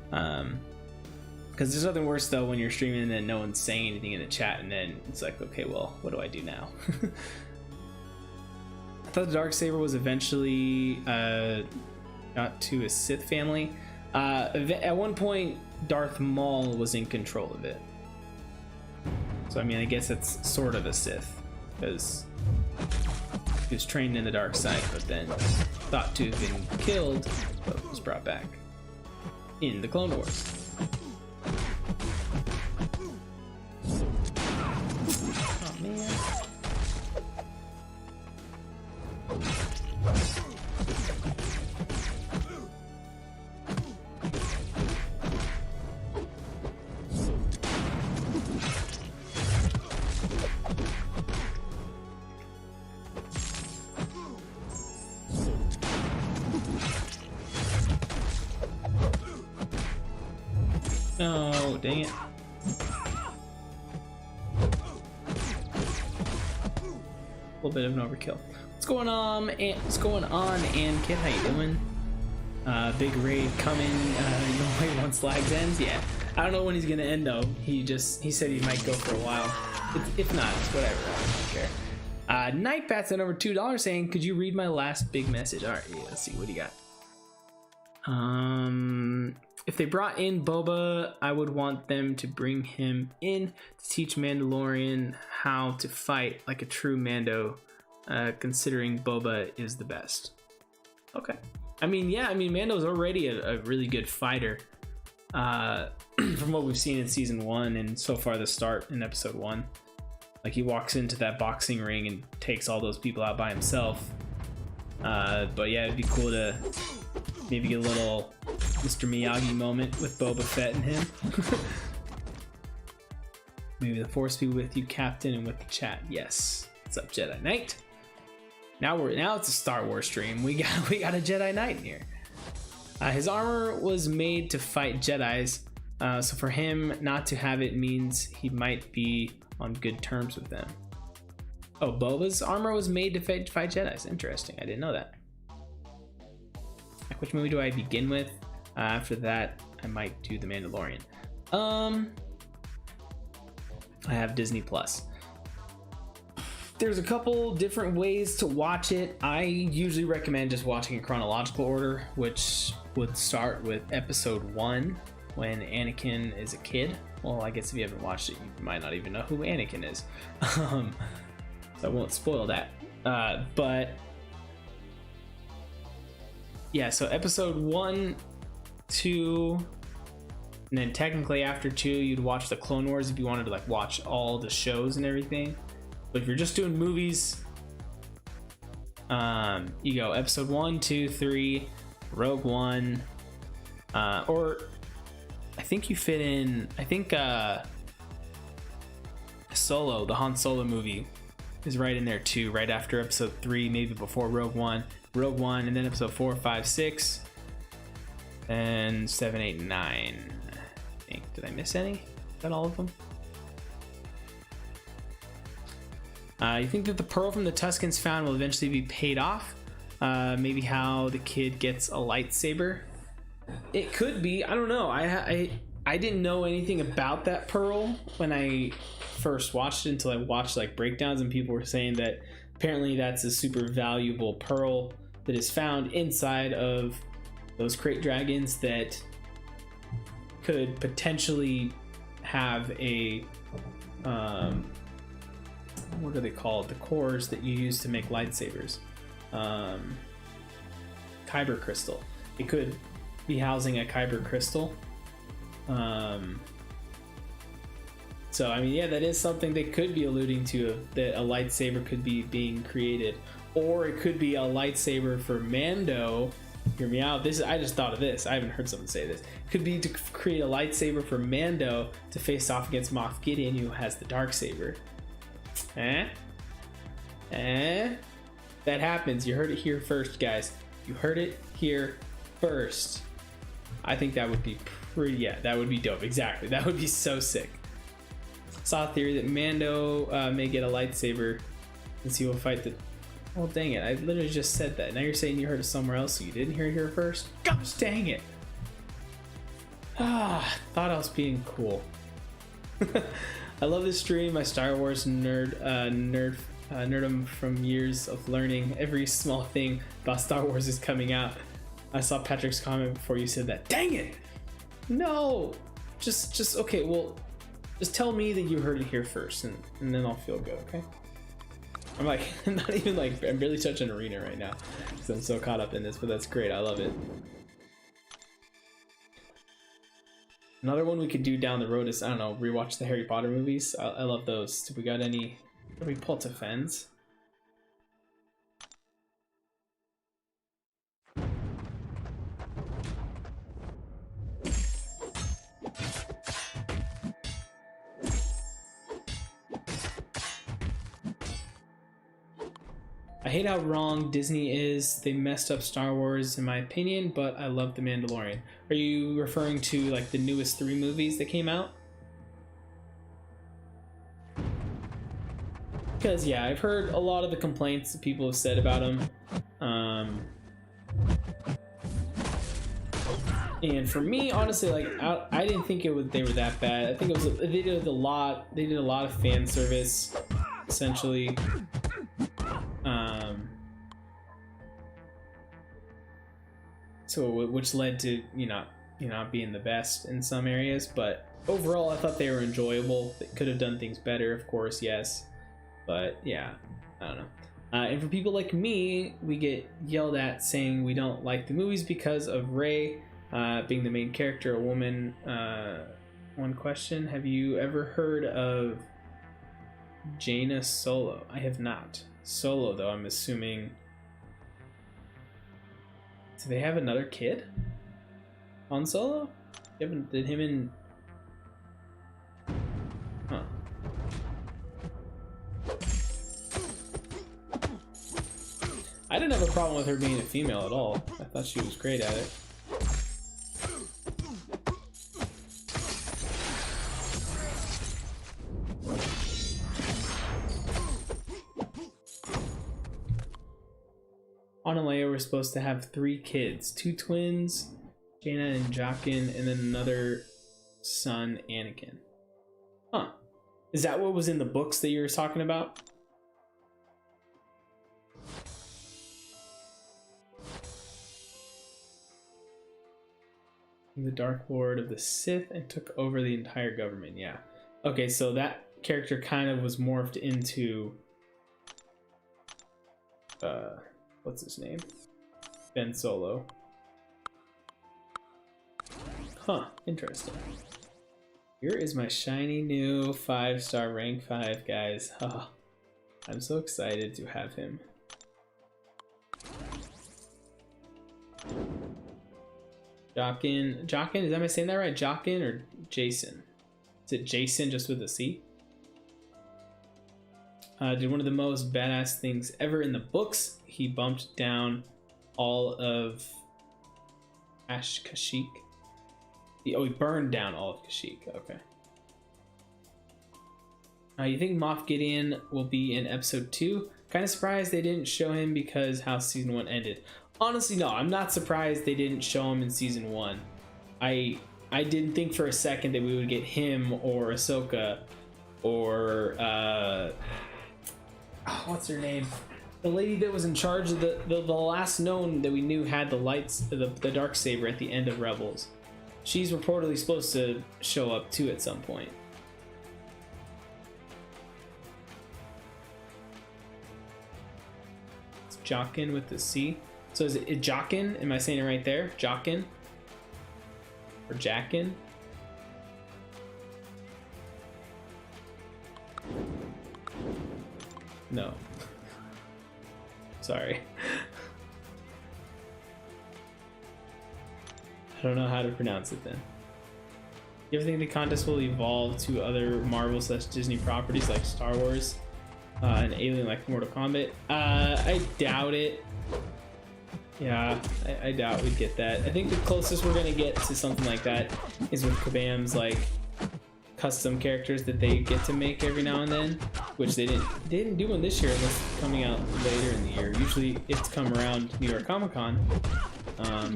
Because there's nothing worse though when you're streaming and then no one's saying anything in the chat, and then it's like, okay, well, what do I do now? I thought the Darksaber was eventually got to a Sith family. At one point, Darth Maul was in control of it. So I mean, I guess it's sort of a Sith, because he was trained in the dark side, but then thought to have been killed, but was brought back in the Clone Wars. Oh man. Oh, dang it. A little bit of an overkill. What's going on, and kid, how you doing? Big raid coming, only once Lags ends. Yeah, I don't know when he's gonna end though. He said he might go for a while. If not, it's whatever, I don't care. Nightbat sent over $2 saying, could you read my last big message? All right, yeah, let's see, what do you got? If they brought in Boba, I would want them to bring him in to teach Mandalorian how to fight like a true Mando, considering Boba is the best. Okay. I mean, yeah, I mean, Mando's already a really good fighter. From what we've seen in season 1 and so far the start in episode 1. Like, he walks into that boxing ring and takes all those people out by himself. But yeah, it'd be cool to maybe get a little Mr. Miyagi moment with Boba Fett and him. Maybe the force be with you, Captain, and with the chat. Yes. What's up, Jedi Knight? Now it's a Star Wars stream. We got a Jedi Knight in here. His armor was made to fight Jedis, so for him not to have it means he might be on good terms with them. Oh, Boba's armor was made to fight Jedis. Interesting. I didn't know that. Which movie do I begin with? After that, I might do The Mandalorian. I have Disney Plus. There's a couple different ways to watch it. I usually recommend just watching in chronological order, which would start with episode 1 when Anakin is a kid. Well, I guess if you haven't watched it, you might not even know who Anakin is. So I won't spoil that. But yeah, so episode 1, 2, and then technically after 2, you'd watch the Clone Wars if you wanted to like watch all the shows and everything. But if you're just doing movies, you go episode 1, 2, 3, Rogue One, or I think you fit in, I think Solo, the Han Solo movie is right in there too, right after episode 3, maybe before Rogue One, and then episode 4, 5, 6, and 7, 8, 9. I think. Did I miss any? Is that all of them? You think that the pearl from the Tuskens found will eventually be paid off? Maybe how the kid gets a lightsaber? It could be. I don't know. I didn't know anything about that pearl when I first watched it until I watched like breakdowns, and people were saying that apparently that's a super valuable pearl that is found inside of those crate dragons that could potentially have a what are they called? The cores that you use to make lightsabers. Kyber crystal. It could be housing a kyber crystal. So I mean, yeah, that is something they could be alluding to, that a lightsaber could be being created, or it could be a lightsaber for Mando. Hear me out. I just thought of this. I haven't heard someone say this. Could be to create a lightsaber for Mando to face off against Moff Gideon, who has the Darksaber. That happens. You heard it here first, guys. You heard it here first. I think that would be pretty, yeah, that would be dope. Exactly. That would be so sick. Saw a theory that Mando may get a lightsaber since he will fight the... Oh, dang it. I literally just said that. Now you're saying you heard it somewhere else, so you didn't hear it here first? Gosh, dang it. Thought I was being cool. I love this stream. My Star Wars nerdum from years of learning. Every small thing about Star Wars is coming out. I saw Patrick's comment before you said that. Dang it! No! Just okay, well, just tell me that you heard it here first, and then I'll feel good, okay? I'm like, not even like, I'm barely touching Arena right now because I'm so caught up in this, but that's great. I love it. Another one we could do down the road is, I don't know, rewatch the Harry Potter movies. I love those. Do we got any? Did we pull to Fens? I hate how wrong Disney is. They messed up Star Wars in my opinion, but I love The Mandalorian. Are you referring to like the newest 3 movies that came out? Because yeah, I've heard a lot of the complaints that people have said about them. And for me, honestly, like I didn't think they were that bad. I think it was they did a lot of fan service, essentially. So which led to not being the best in some areas, but overall I thought they were enjoyable. They could have done things better, of course, yes, but yeah, I don't know. And for people like me, we get yelled at saying we don't like the movies because of Rey being the main character, a woman. One question: have you ever heard of Jaina Solo? I have not. Solo, though, I'm assuming. Do they have another kid on Solo? Did him and... Huh. I didn't have a problem with her being a female at all. I thought she was great at it. Han and Leia were supposed to have 3 kids, 2 twins, Jaina and Jaqen, and then another son, Anakin. Huh. Is that what was in the books that you were talking about? The Dark Lord of the Sith and took over the entire government. Yeah. Okay, so that character kind of was morphed into what's his name? Ben Solo. Huh, interesting. Here is my shiny new 5-star rank 5, guys. Oh, I'm so excited to have him. Jaqen, is am I saying that right? Jaqen or Jason? Is it Jason just with a C? Did one of the most badass things ever in the books. He bumped down all of Kashyyyk. He burned down all of Kashyyyk. Okay. You think Moff Gideon will be in episode 2? Kind of surprised they didn't show him because how season 1 ended. Honestly, no, I'm not surprised they didn't show him in season 1. I didn't think for a second that we would get him or Ahsoka or what's her name? The lady that was in charge of the last known that we knew had the lights, the Darksaber at the end of Rebels. She's reportedly supposed to show up too at some point. It's Jaqen with the C. So is it Jaqen? Am I saying it right there? Jaqen? Or Jaqen? No. Sorry. I don't know how to pronounce it then. You ever think the contest will evolve to other Marvel/Disney properties like Star Wars and Alien like Mortal Kombat? I doubt it. Yeah, I doubt we'd get that. I think the closest we're gonna get to something like that is with Kabam's like custom characters that they get to make every now and then, which they didn't do one this year unless it's coming out later in the year. Usually it's come around New York Comic Con.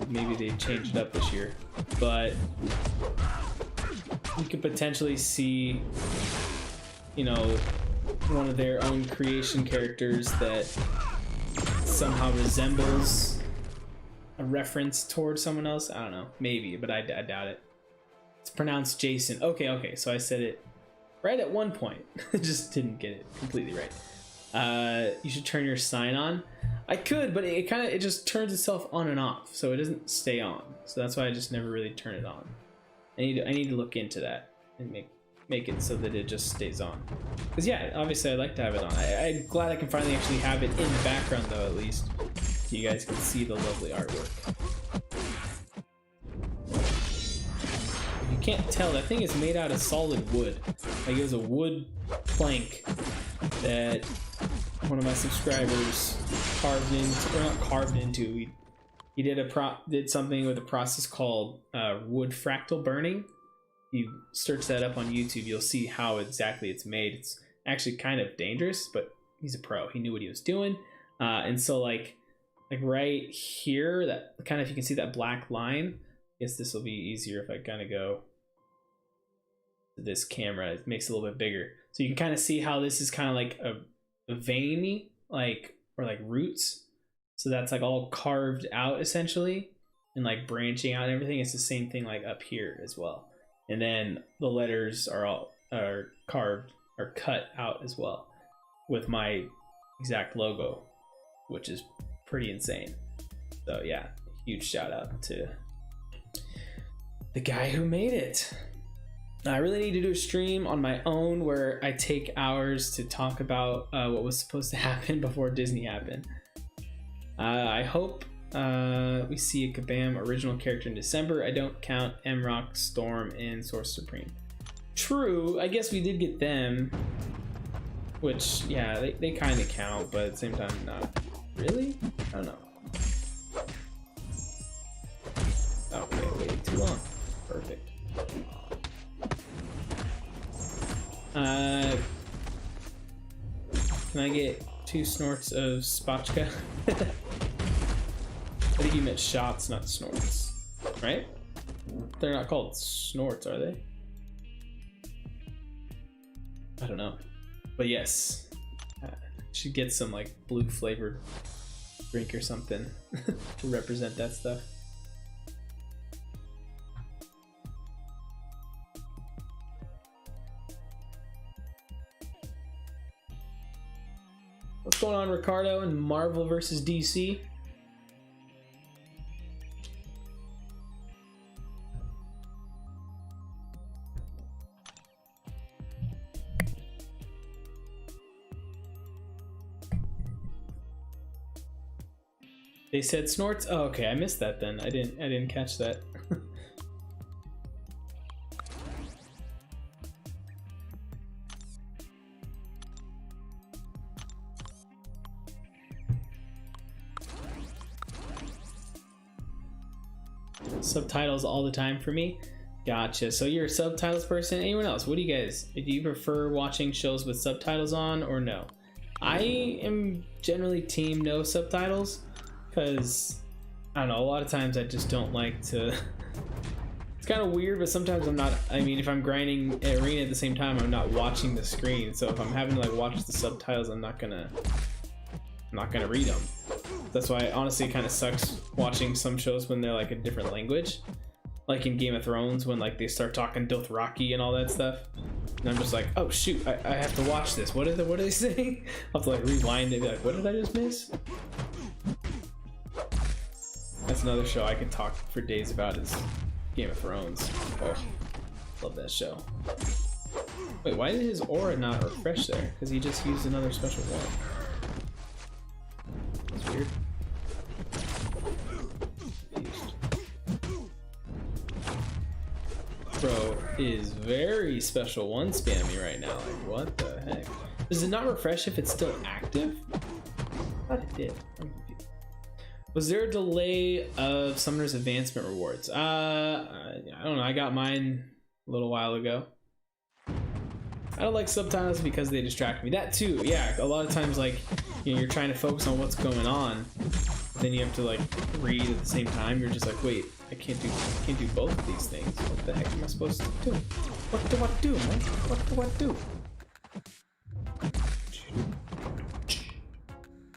Maybe they changed it up this year, but we could potentially see, you know, one of their own creation characters that somehow resembles a reference towards someone else. I don't know, maybe, but I doubt it. It's pronounced Jason. Okay, so I said it right at one point. Just didn't get it completely right. You should turn your sign on. I could, but it just turns itself on and off, so it doesn't stay on. So that's why I just never really turn it on. I need to look into that and make it so that it just stays on. Because yeah, obviously I'd like to have it on. I'm glad I can finally actually have it in the background though, at least, so you guys can see the lovely artwork. If you can't tell, that thing is made out of solid wood. Like it was a wood plank that one of my subscribers carved into, or not carved into. He did something with a process called wood fractal burning. You search that up on YouTube, you'll see how exactly it's made. It's actually kind of dangerous, but he's a pro. He knew what he was doing, and so like right here, that kind of, if you can see that black line. I guess this will be easier if I kind of go to this camera. It makes it a little bit bigger, so you can kind of see how this is kind of like a veiny, like, or like roots. So that's like all carved out essentially, and like branching out and everything. It's the same thing like up here as well. And then the letters are carved or cut out as well with my exact logo, which is pretty insane. So yeah, huge shout out to the guy who made it. I really need to do a stream on my own where I take hours to talk about what was supposed to happen before Disney happened. I hope we see a Kabam original character in December. I don't count M-Rock, Storm, and Source Supreme. True, I guess we did get them, which, yeah, they kind of count, but at the same time, not really? I don't know. Okay, waiting too long. Perfect. Can I get 2 snorts of Spotchka? I think you meant shots, not snorts, right? They're not called snorts, are they? I don't know, but yes, should get some like blue flavored drink or something to represent that stuff. What's going on, Ricardo, and Marvel versus DC? They said snorts? Oh, okay, I missed that then. I didn't catch that. Subtitles all the time for me. Gotcha. So you're a subtitles person. Anyone else? What do you guys? Do you prefer watching shows with subtitles on or no? I am generally team no subtitles because I don't know. A lot of times I just don't like to. It's kind of weird, but sometimes I'm not. I mean, if I'm grinding arena at the same time, I'm not watching the screen. So if I'm having to like watch the subtitles, I'm not gonna read them. That's why honestly it kind of sucks watching some shows when they're like a different language, like in Game of Thrones when like they start talking Dothraki and all that stuff, and I'm just like, oh shoot, I have to watch this. What are they saying? I'll have to like rewind and be like, what did I just miss? That's another show I could talk for days about is Game of Thrones. Oh, love that show. Wait, why did his aura not refresh there? Because he just used another special one. That's weird. Bro is very special one spammy right now. Like, what the heck? Does it not refresh if it's still active? I thought it did. I'm confused. Was there a delay of Summoner's Advancement rewards? I don't know. I got mine a little while ago. I don't like subtitles because they distract me. That too, yeah. A lot of times, like, you know, you're trying to focus on what's going on, then you have to like read at the same time. You're just like, wait, I can't do both of these things. What the heck am I supposed to do? What do I do, man? What do I do?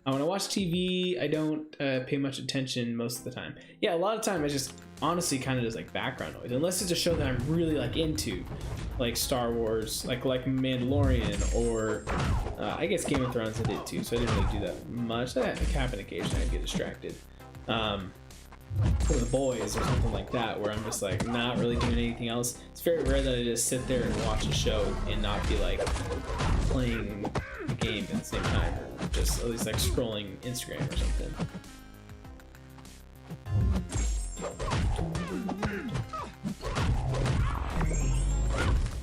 When I watch TV, I don't pay much attention most of the time. Yeah, a lot of time I just honestly kind of just like background noise, unless it's a show that I'm really like into, like Star Wars, like Mandalorian, or I guess Game of Thrones I did too, so I didn't really do that much. That happened occasionally. I'd get distracted. For the boys or something like that, where I'm just like not really doing anything else. It's very rare that I just sit there and watch a show and not be like playing the game at the same time, or just at least like scrolling Instagram or something.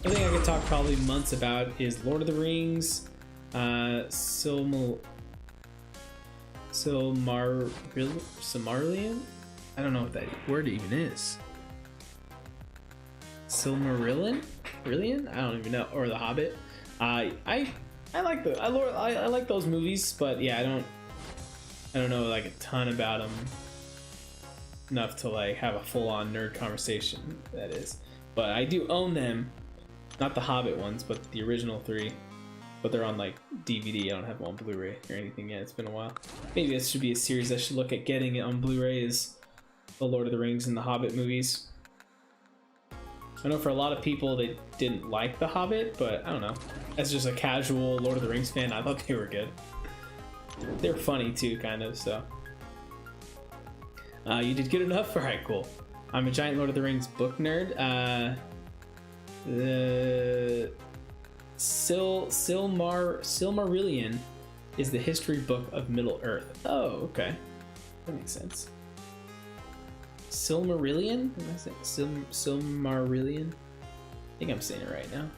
I think I could talk probably months about is Lord of the Rings, Silmarillion? I don't know what that word even is. Silmarillion? I don't even know. Or The Hobbit. I like those movies, but yeah, I don't know like a ton about them enough to like have a full-on nerd conversation. That is, but I do own them. Not the Hobbit ones, but the original 3. But they're on like DVD. I don't have them on Blu-ray or anything yet. It's been a while. Maybe this should be a series I should look at getting it on Blu-ray, is the Lord of the Rings and the Hobbit movies. I know for a lot of people they didn't like the Hobbit, but I don't know. As just a casual Lord of the Rings fan, I thought they were good. they're funny too, kind of. So you did good enough. All right, cool. I'm a giant Lord of the Rings book nerd. The Silmarillion is the history book of Middle Earth. Oh, okay, that makes sense. Silmarillion? What is it? Silmarillion? I think I'm saying it right now.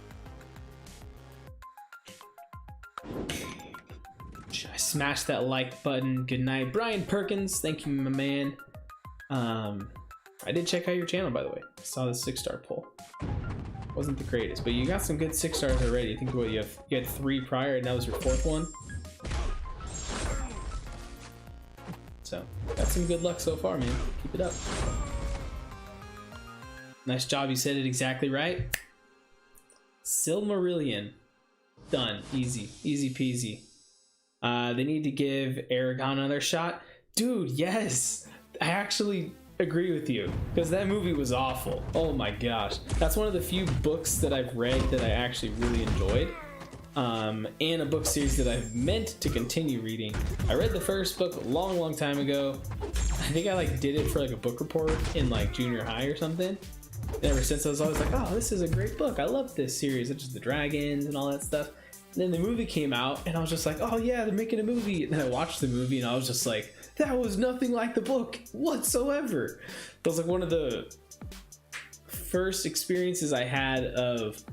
I smashed that like button. Good night, Brian Perkins. Thank you, my man. I did check out your channel, by the way. I saw the 6-star poll. Wasn't the greatest, but you got some good 6 stars already. I think what you had 3 prior, and that was your 4th one. So got some good luck so far, man. Keep it up. Nice job. You said it exactly right. Silmarillion. Done. Easy. Easy peasy. They need to give Aragon another shot. Dude, yes. I actually agree with you, because that movie was awful. Oh my gosh. That's one of the few books that I've read that I actually really enjoyed. And a book series that I've meant to continue reading. I read the first book a long time ago. I think I like did it for like a book report in like junior high or something. And ever since I was always like, oh, this is a great book. I love this series, such as the dragons and all that stuff. And then the movie came out and I was just like, oh yeah, they're making a movie. And then I watched the movie and I was just like, that was nothing like the book whatsoever. That was like one of the first experiences I had of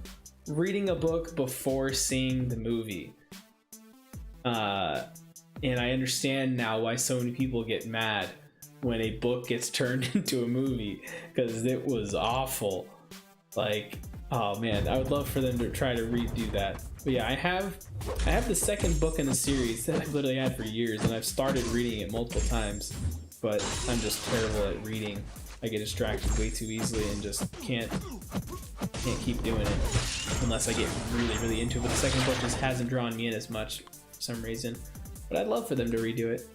reading a book before seeing the movie. And I understand now why so many people get mad when a book gets turned into a movie, because it was awful. Like, oh man, I would love for them to try to redo that. But yeah, I have the second book in the series that I've literally had for years, and I've started reading it multiple times, but I'm just terrible at reading. I get distracted way too easily and just can't keep doing it unless I get really into it. But the second book just hasn't drawn me in as much for some reason. But I'd love for them to redo it.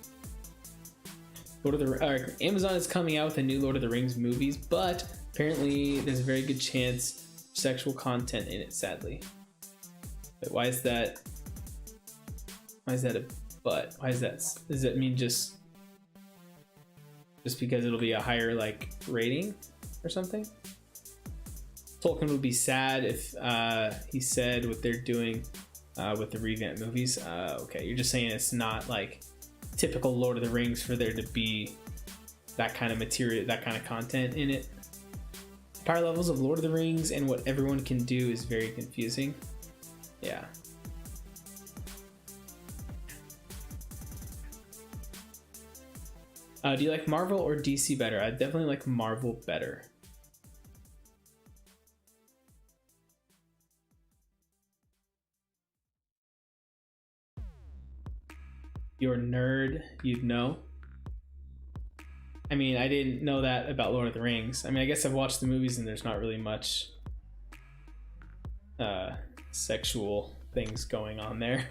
Amazon is coming out with a new Lord of the Rings movies, but apparently there's a very good chance sexual content in it, sadly. But why is that a but? Why is that? Does that mean just because it'll be a higher like rating or something? Tolkien would be sad if he said what they're doing with the revamped movies. Okay, you're just saying it's not like typical Lord of the Rings for there to be that kind of material, that kind of content in it. Power levels of Lord of the Rings and what everyone can do is very confusing. Yeah. Do you like Marvel or DC better? I definitely like Marvel better. You're a nerd, you'd know. I mean, I didn't know that about Lord of the Rings. I mean, I guess I've watched the movies and there's not really much sexual things going on there.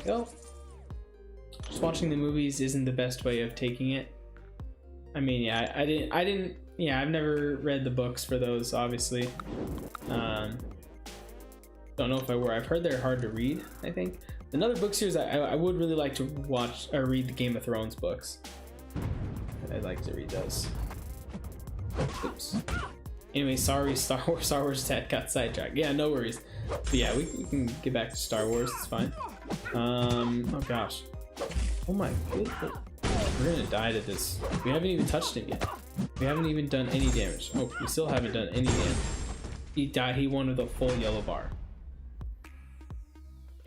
Well, just watching the movies isn't the best way of taking it. I mean, yeah, I didn't, yeah, I've never read the books for those, obviously. Don't know if I were. I've heard they're hard to read, I think. Another book series I would really like to watch or read the Game of Thrones books. I'd like to read those. Oops. Anyway, sorry, Star Wars chat got sidetracked. Yeah, no worries. But yeah, we can get back to Star Wars, it's fine. Oh gosh. Oh my goodness. We're gonna die to this. We haven't even touched him yet. We haven't even done any damage. Oh, we still haven't done any damage. He died, he won with a full yellow bar.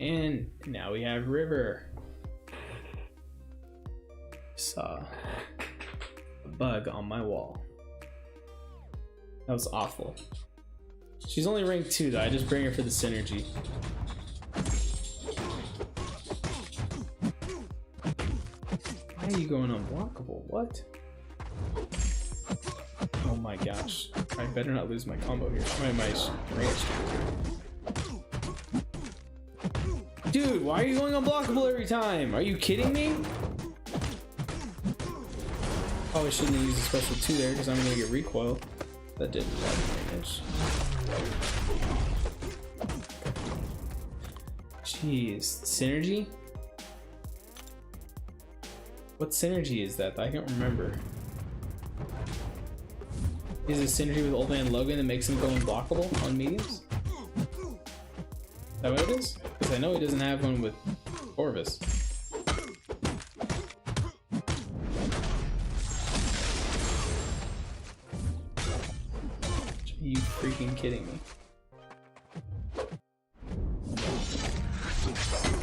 And now we have River. Saw a bug on my wall. That was awful. She's only rank 2 though, I just bring her for the synergy. Why are you going unblockable? What? Oh my gosh. I better not lose my combo here. My range. Dude, why are you going unblockable every time? Are you kidding me? Probably shouldn't have used a special 2 there because I'm gonna get recoil. That did a lot of damage. Jeez, synergy? What synergy is that? I can't remember. Is it synergy with Old Man Logan that makes him go unblockable on mediums? Is that what it is? Because I know he doesn't have one with Orvis. Are you freaking kidding me?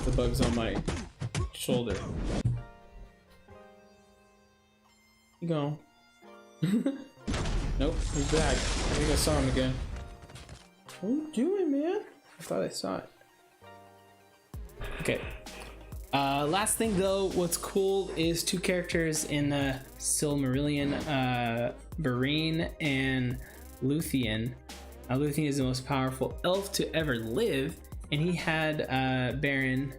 The bug's on my shoulder. You go. Nope, he's back. I think I saw him again. What are you doing, man? I thought I saw it. Okay. Last thing though, what's cool is 2 characters in the Silmarillion, Barine and Luthien. Luthien is the most powerful elf to ever live, and he had Baron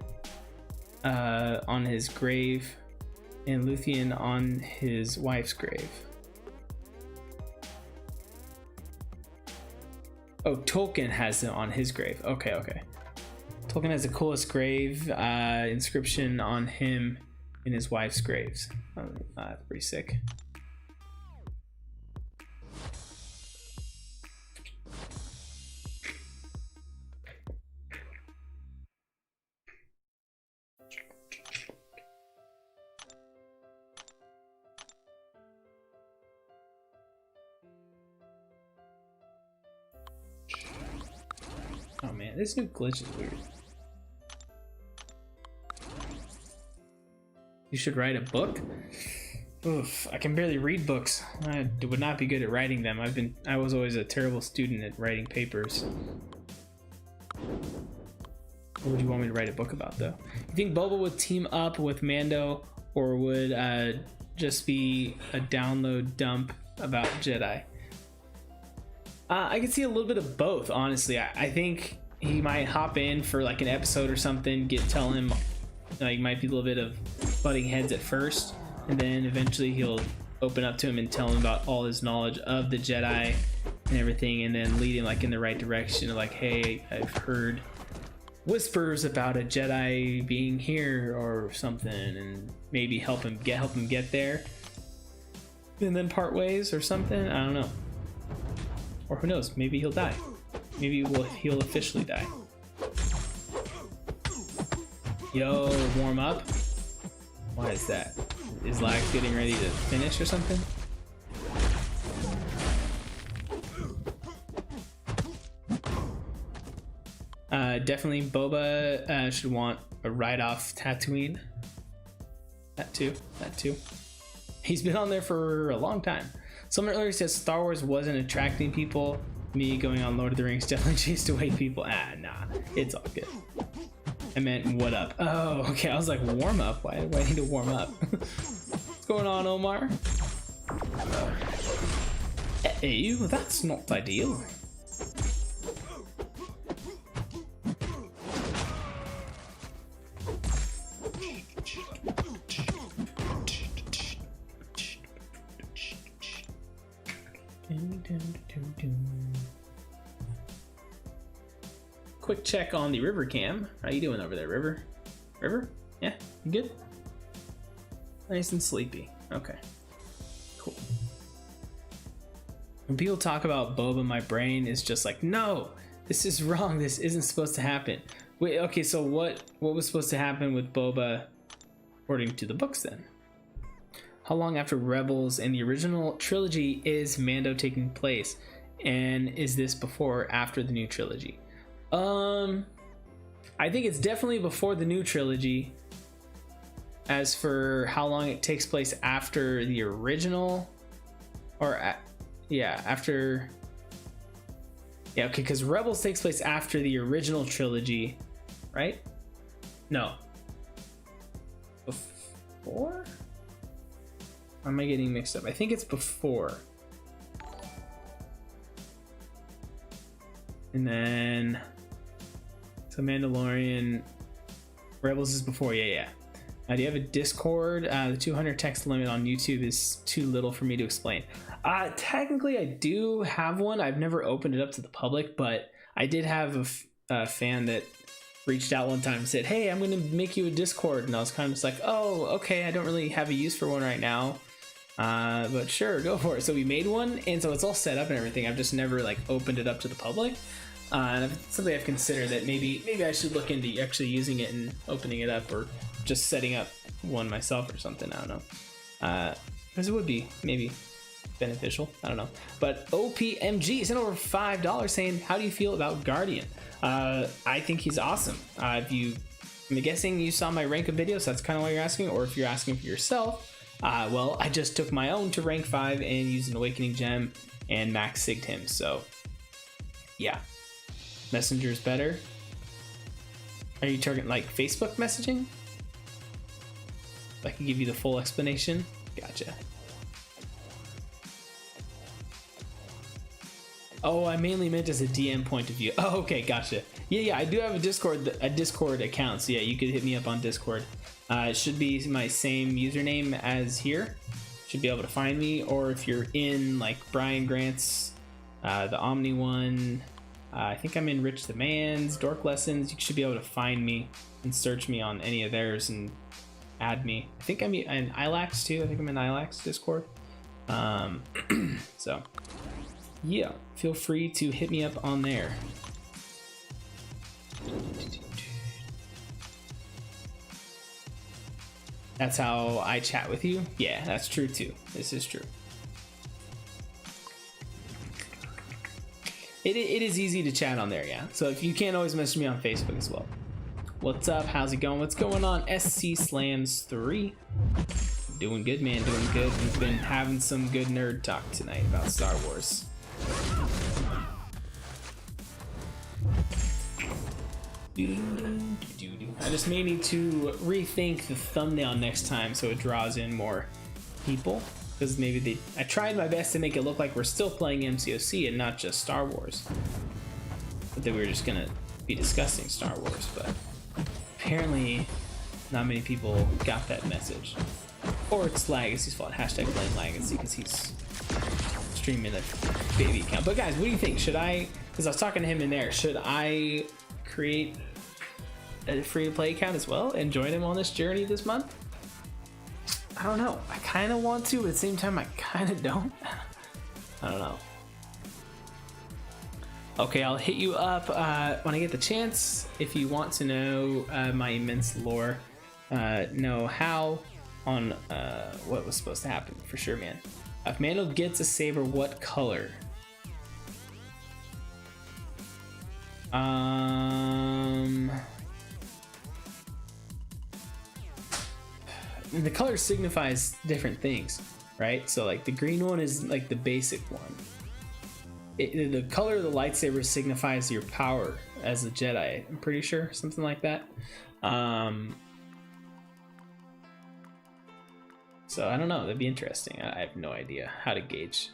on his grave and Luthien on his wife's grave. Oh, Tolkien has it on his grave. Okay, okay. Tolkien has the coolest grave inscription on him in his wife's graves. That's pretty sick. Oh man, this new glitch is weird. You should write a book? Oof, I can barely read books. I would not be good at writing them. I was always a terrible student at writing papers. What would you want me to write a book about though? You think Boba would team up with Mando, or would just be a download dump about Jedi? I could see a little bit of both, honestly. I think he might hop in for like an episode or something, tell him like might be a little bit of butting heads at first, and then eventually he'll open up to him and tell him about all his knowledge of the Jedi and everything, and then lead him like in the right direction, like, hey, I've heard whispers about a Jedi being here or something, and maybe help him get there, and then part ways or something. I don't know. Or who knows, maybe he'll die. Maybe he'll officially die. Yo, warm up? Why is that? Is Lax getting ready to finish or something? Definitely Boba should want a ride off Tatooine. That too. He's been on there for a long time. Someone earlier says Star Wars wasn't attracting people. Me going on Lord of the Rings definitely chased away people. Nah, it's all good. I meant what up. Oh, okay. I was like, warm up? Why do I need to warm up? What's going on, Omar? Hey, that's not ideal. Quick check on the river cam. How you doing over there, River? River? Yeah, you good? Nice and sleepy. Okay, cool. When people talk about Boba, my brain is just like, no, this is wrong. This isn't supposed to happen. Wait, okay, so what was supposed to happen with Boba according to the books then? How long after Rebels and the original trilogy is Mando taking place? And is this before or after the new trilogy? I think it's definitely before the new trilogy. As for how long it takes place after the original, or after, okay, because Rebels takes place after the original trilogy, right? No, before? Or am I getting mixed up? I think it's before. And then, so Mandalorian, Rebels is before, yeah. Do you have a Discord? The 200 text limit on YouTube is too little for me to explain. Technically, I do have one. I've never opened it up to the public, but I did have a fan that reached out one time and said, hey, I'm going to make you a Discord. And I was kind of just like, oh, okay, I don't really have a use for one right now. But sure, go for it. So we made one, and so it's all set up and everything. I've just never like opened it up to the public. And it's something I've considered that maybe I should look into actually using it and opening it up, or just setting up one myself or something. I don't know. Because it would be maybe beneficial. I don't know. But OPMG sent over $5 saying, how do you feel about Guardian? I think he's awesome. I'm guessing you saw my rank of videos. So that's kind of what you're asking. Or if you're asking for yourself, well, I just took my own to rank 5 and used an Awakening Gem and max sigged him. So yeah. Messenger's better. Are you targeting like Facebook messaging? I can give you the full explanation. Gotcha. Oh, I mainly meant as a DM point of view. Oh, okay, gotcha. Yeah, I do have a Discord account. So yeah, you could hit me up on Discord. It should be my same username as here. Should be able to find me. Or if you're in like Brian Grant's, the Omni one. I think I'm in Rich the Man's, Dork Lessons. You should be able to find me and search me on any of theirs and add me. I think I'm in Ilax too. I think I'm in Ilax Discord. So yeah, feel free to hit me up on there. That's how I chat with you. Yeah, that's true too. This is true. It is easy to chat on there, yeah. So if you can't always message me on Facebook as well. What's up? How's it going? What's going on? SC Slams 3. Doing good, man. Doing good. We've been having some good nerd talk tonight about Star Wars. I just may need to rethink the thumbnail next time so it draws in more people. Because maybe I tried my best to make it look like we're still playing MCOC and not just Star Wars. But that we were just gonna be discussing Star Wars, but apparently not many people got that message. Or it's Legacy's fault. Hashtag blame Legacy because he's streaming a baby account. But guys, what do you think? Should I, because I was talking to him in there, should I create a free-to-play account as well and join him on this journey this month? I don't know. I kind of want to, but at the same time, I kind of don't. I don't know. Okay, I'll hit you up when I get the chance. If you want to know my immense lore, know how on what was supposed to happen, for sure, man. If Mando gets a saber, what color? The color signifies different things, right? So like the green one is like the basic one. The color of the lightsaber signifies your power as a Jedi, I'm pretty sure, something like that. So I don't know, that'd be interesting. I have no idea how to gauge.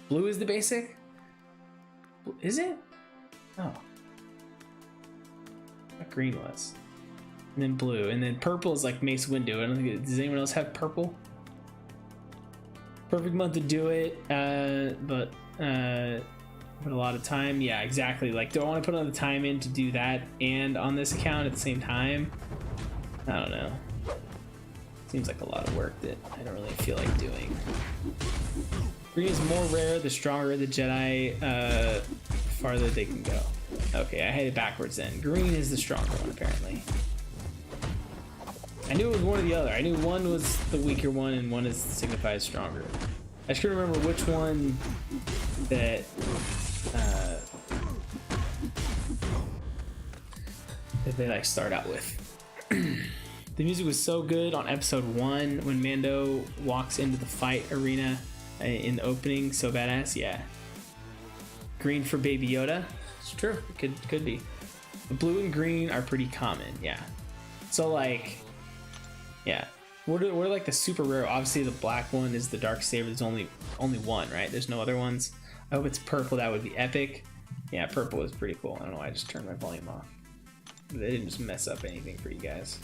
Blue is the basic? Is it? Oh. What green was. And then blue, and then purple is like Mace Windu. I don't think does anyone else have purple? Perfect month to do it, but a lot of time. Yeah, exactly. Like, do I want to put all the time in to do that and on this account at the same time? I don't know. Seems like a lot of work that I don't really feel like doing. Green is more rare. The stronger the Jedi, farther they can go. Okay, I had it backwards then. Green is the stronger one, apparently. I knew it was one or the other. I knew one was the weaker one and one is signifies stronger. I just couldn't remember which one that they like start out with. The music was so good on episode 1 when Mando walks into the fight arena in the opening. So badass, yeah. Green for Baby Yoda. It's true. It could be. The blue and green are pretty common, yeah. So like, yeah. What are like the super rare? Obviously, the black one is the dark saber. There's only one, right? There's no other ones. I hope it's purple. That would be epic. Yeah, purple is pretty cool. I don't know why I just turned my volume off. They didn't just mess up anything for you guys.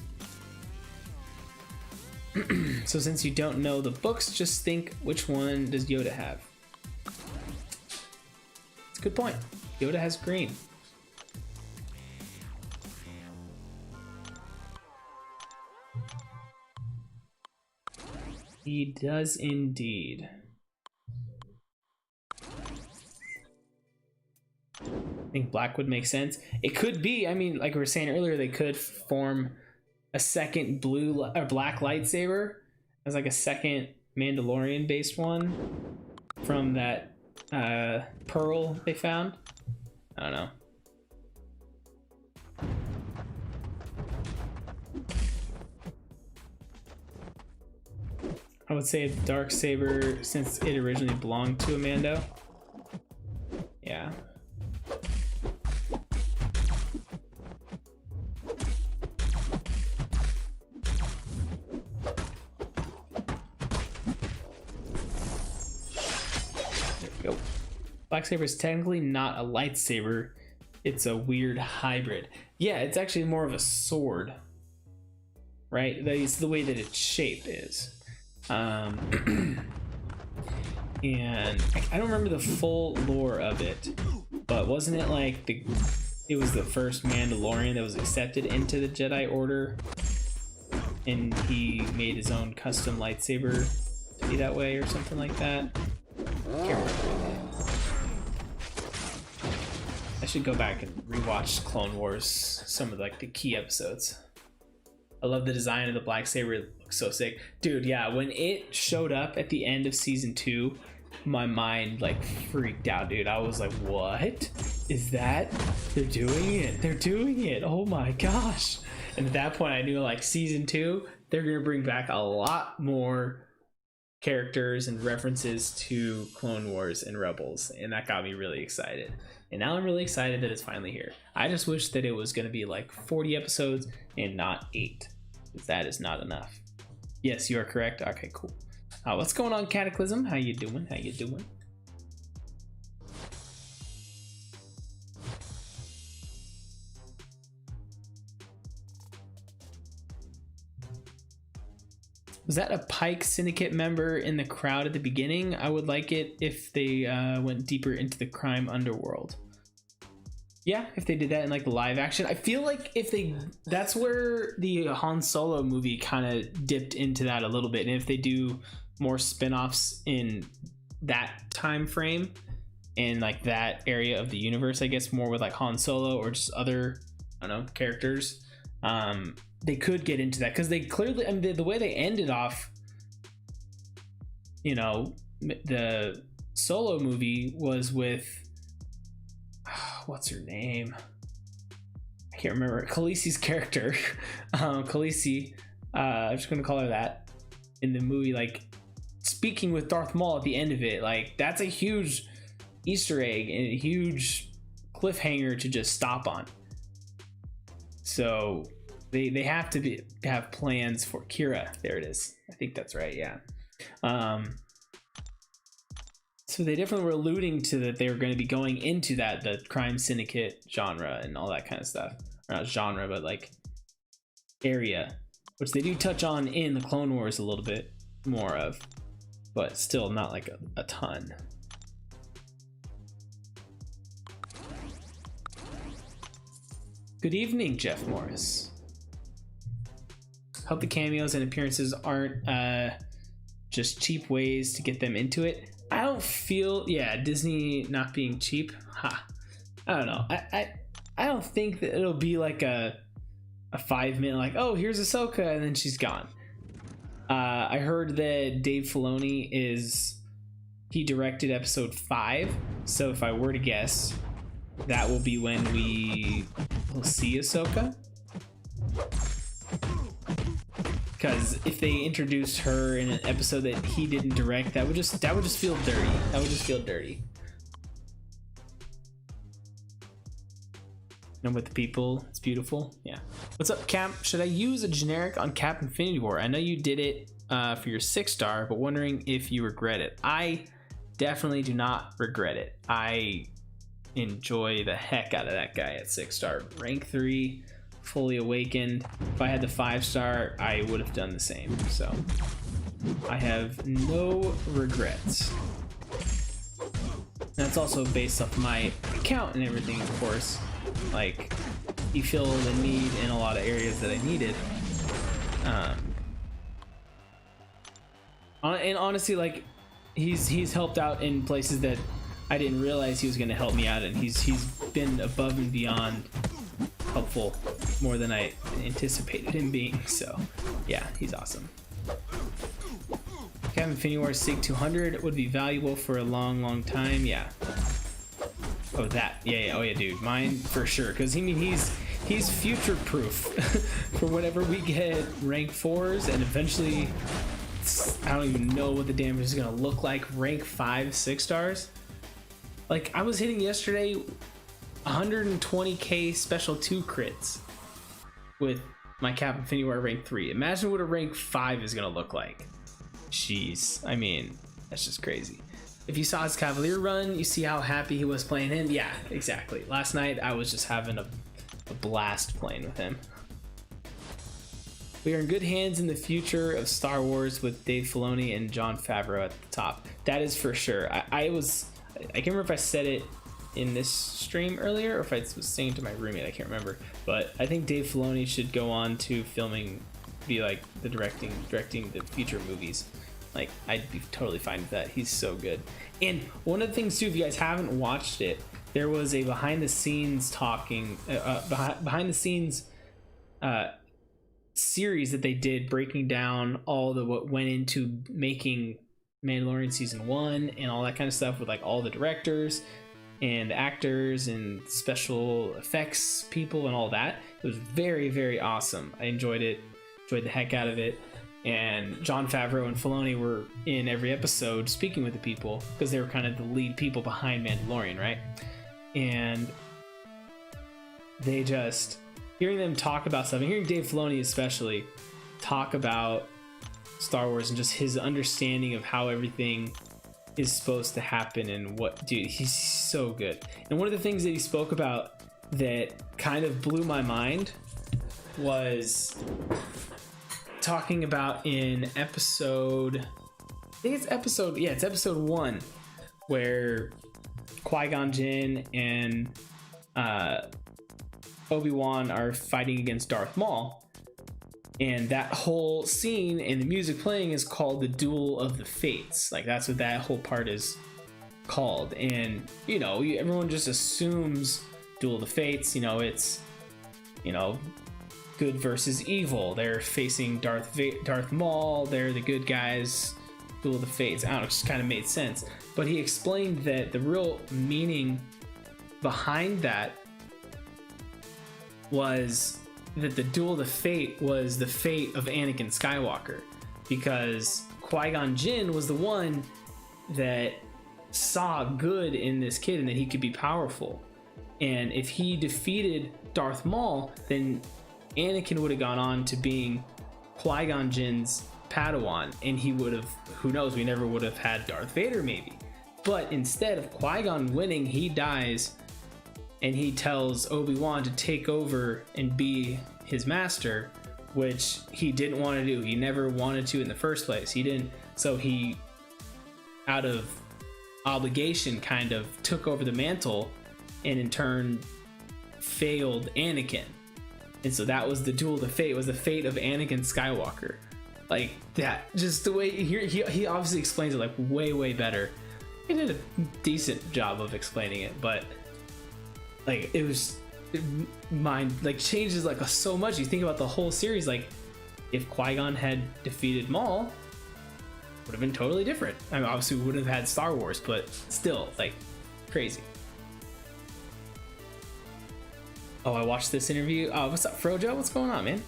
So since you don't know the books, just think, which one does Yoda have? It's a good point. Yoda has green. He does indeed. I think black would make sense. It could be, I mean, like we were saying earlier, they could form a second blue or black lightsaber as like a second Mandalorian based one from that pearl they found. I don't know. I would say a dark saber since it originally belonged to a Mando. Yeah. There we go. Black saber is technically not a lightsaber. It's a weird hybrid. Yeah, it's actually more of a sword. Right? It's the way that its shape is. And I don't remember the full lore of it, but wasn't it like it was the first Mandalorian that was accepted into the Jedi Order, and he made his own custom lightsaber to be that way or something like that? Can't remember. I should go back and rewatch Clone Wars, some of like the key episodes. I love the design of the black saber. It looks so sick. Dude, yeah, when it showed up at the end of season 2, my mind like freaked out, dude. I was like, what is that? They're doing it. They're doing it. Oh my gosh. And at that point I knew like season 2, they're going to bring back a lot more characters and references to Clone Wars and Rebels. And that got me really excited. And now I'm really excited that it's finally here. I just wish that it was going to be like 40 episodes and not 8. Because that is not enough. Yes, you are correct. Okay, cool. What's going on, Cataclysm? How you doing? How you doing? Was that a Pike Syndicate member in the crowd at the beginning? I would like it if they went deeper into the crime underworld. Yeah, if they did that in like the live action. I feel like that's where the Han Solo movie kind of dipped into that a little bit. And if they do more spin-offs in that time frame and like that area of the universe, I guess more with like Han Solo or just other, I don't know, characters, they could get into that because they clearly, I mean, the way they ended off, you know, the Solo movie was with, what's her name? I can't remember. Khaleesi's character. Khaleesi, I'm just gonna call her that in the movie, like speaking with Darth Maul at the end of it. Like that's a huge Easter egg and a huge cliffhanger to just stop on. So they have to have plans for Kira. There it is. I think that's right. Yeah. So they definitely were alluding to that they were going to be going into the crime syndicate genre and all that kind of stuff. Or not genre, but like area, which they do touch on in the Clone Wars a little bit more of, but still not like a ton. Good evening, Jeff Morris. Hope the cameos and appearances aren't just cheap ways to get them into it. I don't feel, yeah, Disney not being cheap. Ha. I don't know. I don't think that it'll be like a 5-minute like, oh, here's Ahsoka and then she's gone. I heard that Dave Filoni he directed episode 5. So if I were to guess, that will be when we will see Ahsoka. Because if they introduced her in an episode that he didn't direct, that would just feel dirty. That would just feel dirty. And with the people, it's beautiful. Yeah. What's up, Cap? Should I use a generic on Cap Infinity War? I know you did it for your 6-star, but wondering if you regret it. I definitely do not regret it. I enjoy the heck out of that guy at 6-star. Rank 3, fully awakened. If I had the 5-star, I would have done the same. So I have no regrets. That's also based off my account and everything, of course. Like, you feel the need in a lot of areas that I needed. And honestly, like, he's helped out in places that I didn't realize he was going to help me out, and he's been above and beyond helpful, more than I anticipated him being. So yeah, he's awesome. Captain Finiwar's Sig 200 would be valuable for a long time. Yeah. Oh, that. Yeah. Oh yeah, dude. Mine for sure. Because he's future proof for whenever we get rank 4s, and eventually I don't even know what the damage is gonna look like. Rank 5 6-stars. Like, I was hitting yesterday 120k special 2 crits with my Captain Finiwar rank 3. Imagine what a rank 5 is gonna look like. Jeez, I mean, that's just crazy. If you saw his Cavalier run, you see how happy he was playing him. Yeah, exactly. Last night I was just having a blast playing with him. We are in good hands in the future of Star Wars with Dave Filoni and Jon Favreau at the top. That is for sure. I can't remember if I said it in this stream earlier or if I was saying to my roommate. I can't remember, but I think Dave Filoni should go on to filming, be like the directing the future movies. Like, I'd be totally fine with that. He's so good. And one of the things too, if you guys haven't watched it, there was a behind the scenes series that they did breaking down all the what went into making Mandalorian season 1 and all that kind of stuff, with like all the directors and actors and special effects people and all that. It was very, very awesome. I enjoyed it, enjoyed the heck out of it. And Jon Favreau and Filoni were in every episode speaking with the people, because they were kind of the lead people behind Mandalorian, right? And they just, hearing them talk about stuff, and hearing Dave Filoni especially talk about Star Wars and just his understanding of how everything is supposed to happen, and what, dude, he's so good. And one of the things that he spoke about that kind of blew my mind was talking about in episode, I think it's episode 1, where Qui-Gon Jinn and Obi-Wan are fighting against Darth Maul, and that whole scene and the music playing is called the Duel of the Fates. Like, that's what that whole part is called. And you know, everyone just assumes Duel of the Fates, you know, it's, you know, good versus evil. They're facing Darth Maul. They're the good guys. Duel of the Fates. I don't know, it just kind of made sense. But he explained that the real meaning behind that was that the Duel of the Fate was the fate of Anakin Skywalker, because Qui-Gon Jinn was the one that saw good in this kid and that he could be powerful. And if he defeated Darth Maul, then Anakin would have gone on to being Qui-Gon Jinn's Padawan, and he would have, who knows, we never would have had Darth Vader maybe. But instead of Qui-Gon winning, he dies, and he tells Obi-Wan to take over and be his master, which he didn't want to do. He never wanted to in the first place. He didn't, so he, out of obligation, kind of took over the mantle, and in turn failed Anakin. And so that was the Duel of the Fate, was the fate of Anakin Skywalker. Like that, just the way he obviously explains it like way better. He did a decent job of explaining it, but like it was mind like changes like so much. You think about the whole series, like if Qui-Gon had defeated Maul, would have been totally different. I mean, obviously we wouldn't have had Star Wars, but still, like, crazy. Oh, I watched this interview. Oh, what's up, Frojo? What's going on, man?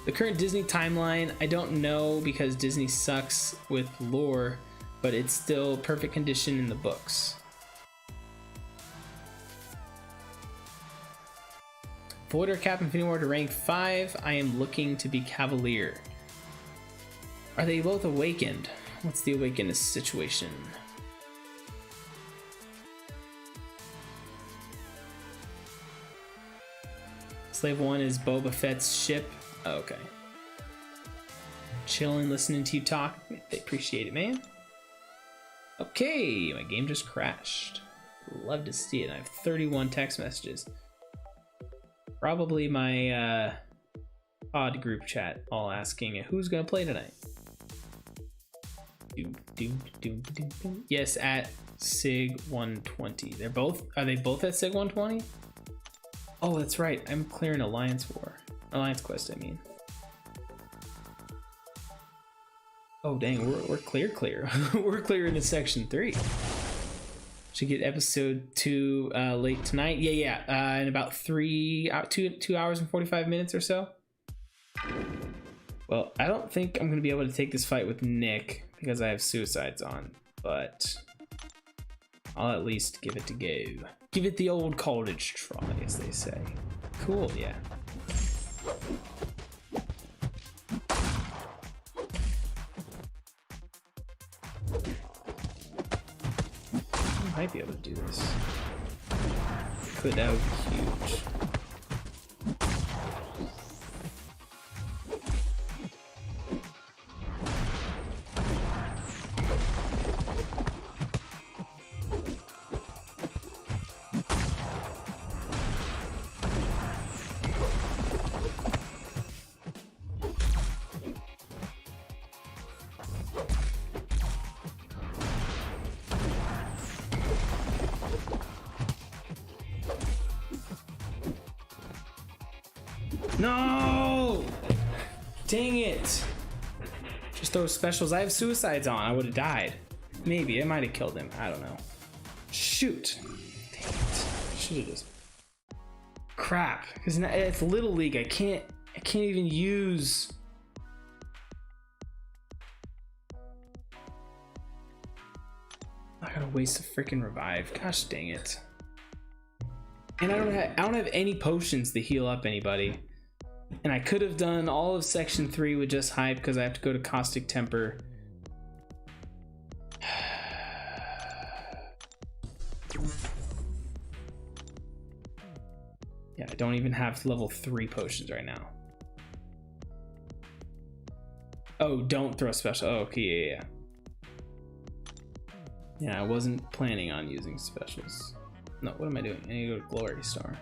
The current Disney timeline, I don't know, because Disney sucks with lore, but it's still perfect condition in the books. Void or Captain Finiwar to rank 5. I am looking to be Cavalier. Are they both awakened? What's the awakened situation? Slave 1 is Boba Fett's ship. Oh, okay. Chilling, listening to you talk. They appreciate it, man. Okay, my game just crashed. Love to see it. I have 31 text messages. Probably my odd group chat all asking who's gonna play tonight. Yes, at Sig 120. Are they both at Sig 120? Oh, that's right. I'm clearing Alliance Quest, I mean. Oh dang, we're clear. We're clear into section 3. Should get episode 2 late tonight. Yeah. In about 2 hours and 45 minutes or so. Well, I don't think I'm gonna be able to take this fight with Nick because I have suicides on, but I'll at least give it to go. Give it the old college try, as they say. Cool, yeah. I might be able to do this. Could that would be huge. No! Dang it! Just those specials. I have suicides on. I would have died. Maybe. I might have killed him. I don't know. Shoot. Dang it. Should have just... Crap. Because it's Little League. I can't even use... I gotta waste a freaking revive. Gosh dang it. And I don't have any potions to heal up anybody. And I could have done all of section 3 with just hype because I have to go to Caustic Temper. Yeah, I don't even have level 3 potions right now. Oh, don't throw special. Oh, okay, yeah. Yeah, I wasn't planning on using specials. No, what am I doing? I need to go to Glory Star.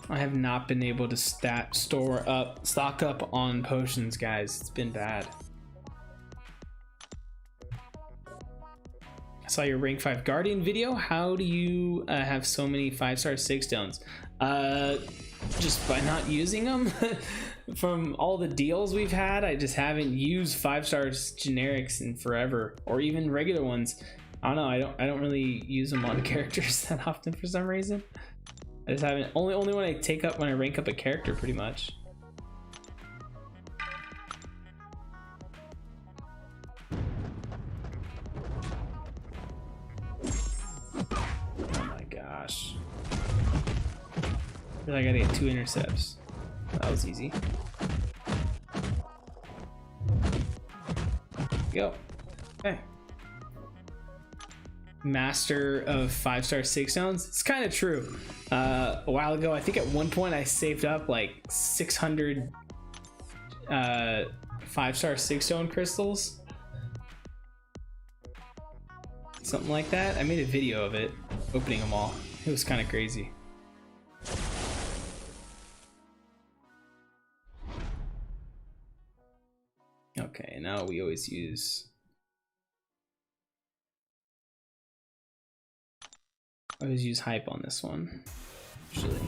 I have not been able to stock up on potions, guys. It's been bad. I saw your rank 5 Guardian video. How do you have so many 5-star 6 stones? Just by not using them. From all the deals we've had, I just haven't used 5-star generics in forever, or even regular ones. I don't know. I don't really use them on characters that often for some reason. I just haven't. Only when I rank up a character, pretty much. Oh my gosh! I feel like I gotta get 2 intercepts. That was easy. Go. Okay. Master of 5-star 6 stones. It's kind of true. A while ago, I think at one point I saved up like 600 5-star 6 stone crystals. Something like that. I made a video of it, opening them all. It was kind of crazy. Okay, now we always use... I always use hype on this one, usually.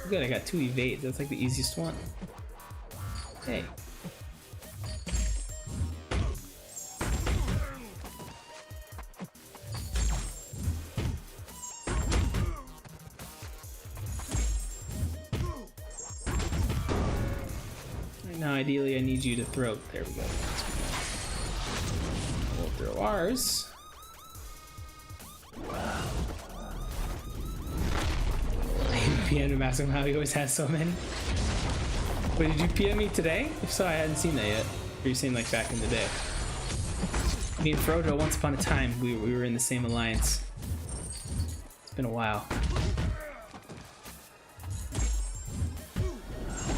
Good, I got 2 evades. That's like the easiest one. Hey. Right now, ideally, I need you to throw. There we go. We'll throw ours. PM to Massive, how he always has so many. Wait, did you PM me today? If so, I hadn't seen that yet. Or you seen like back in the day? Me and Frodo, once upon a time, we were in the same alliance. It's been a while.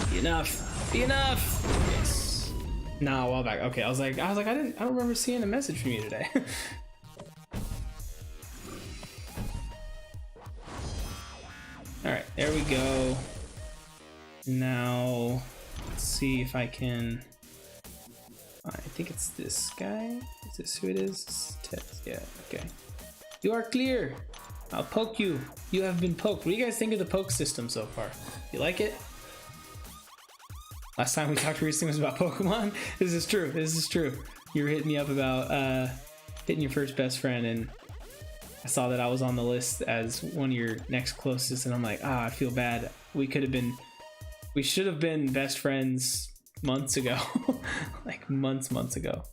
Be enough. Be enough. Yes. No, a while back. Okay, I was like, I don't remember seeing a message from you today. All right, there we go. Now, let's see if I can. I think it's this guy. Is this who it is? Yeah, okay. You are clear. I'll poke you. You have been poked. What do you guys think of the poke system so far? You like it? Last time we talked recently was about Pokemon. This is true. This is true. You were hitting me up about hitting your first best friend, and I saw that I was on the list as one of your next closest, and I'm like, I feel bad. We should have been best friends months ago. Like months ago.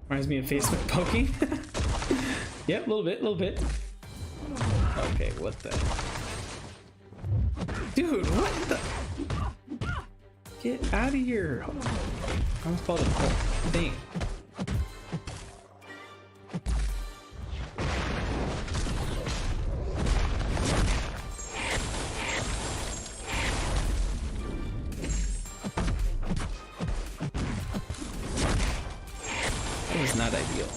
Reminds me of Facebook poking. Yep, a little bit. Okay, what the? Dude, what the? Get out of here. I almost called it a thing. That was not ideal.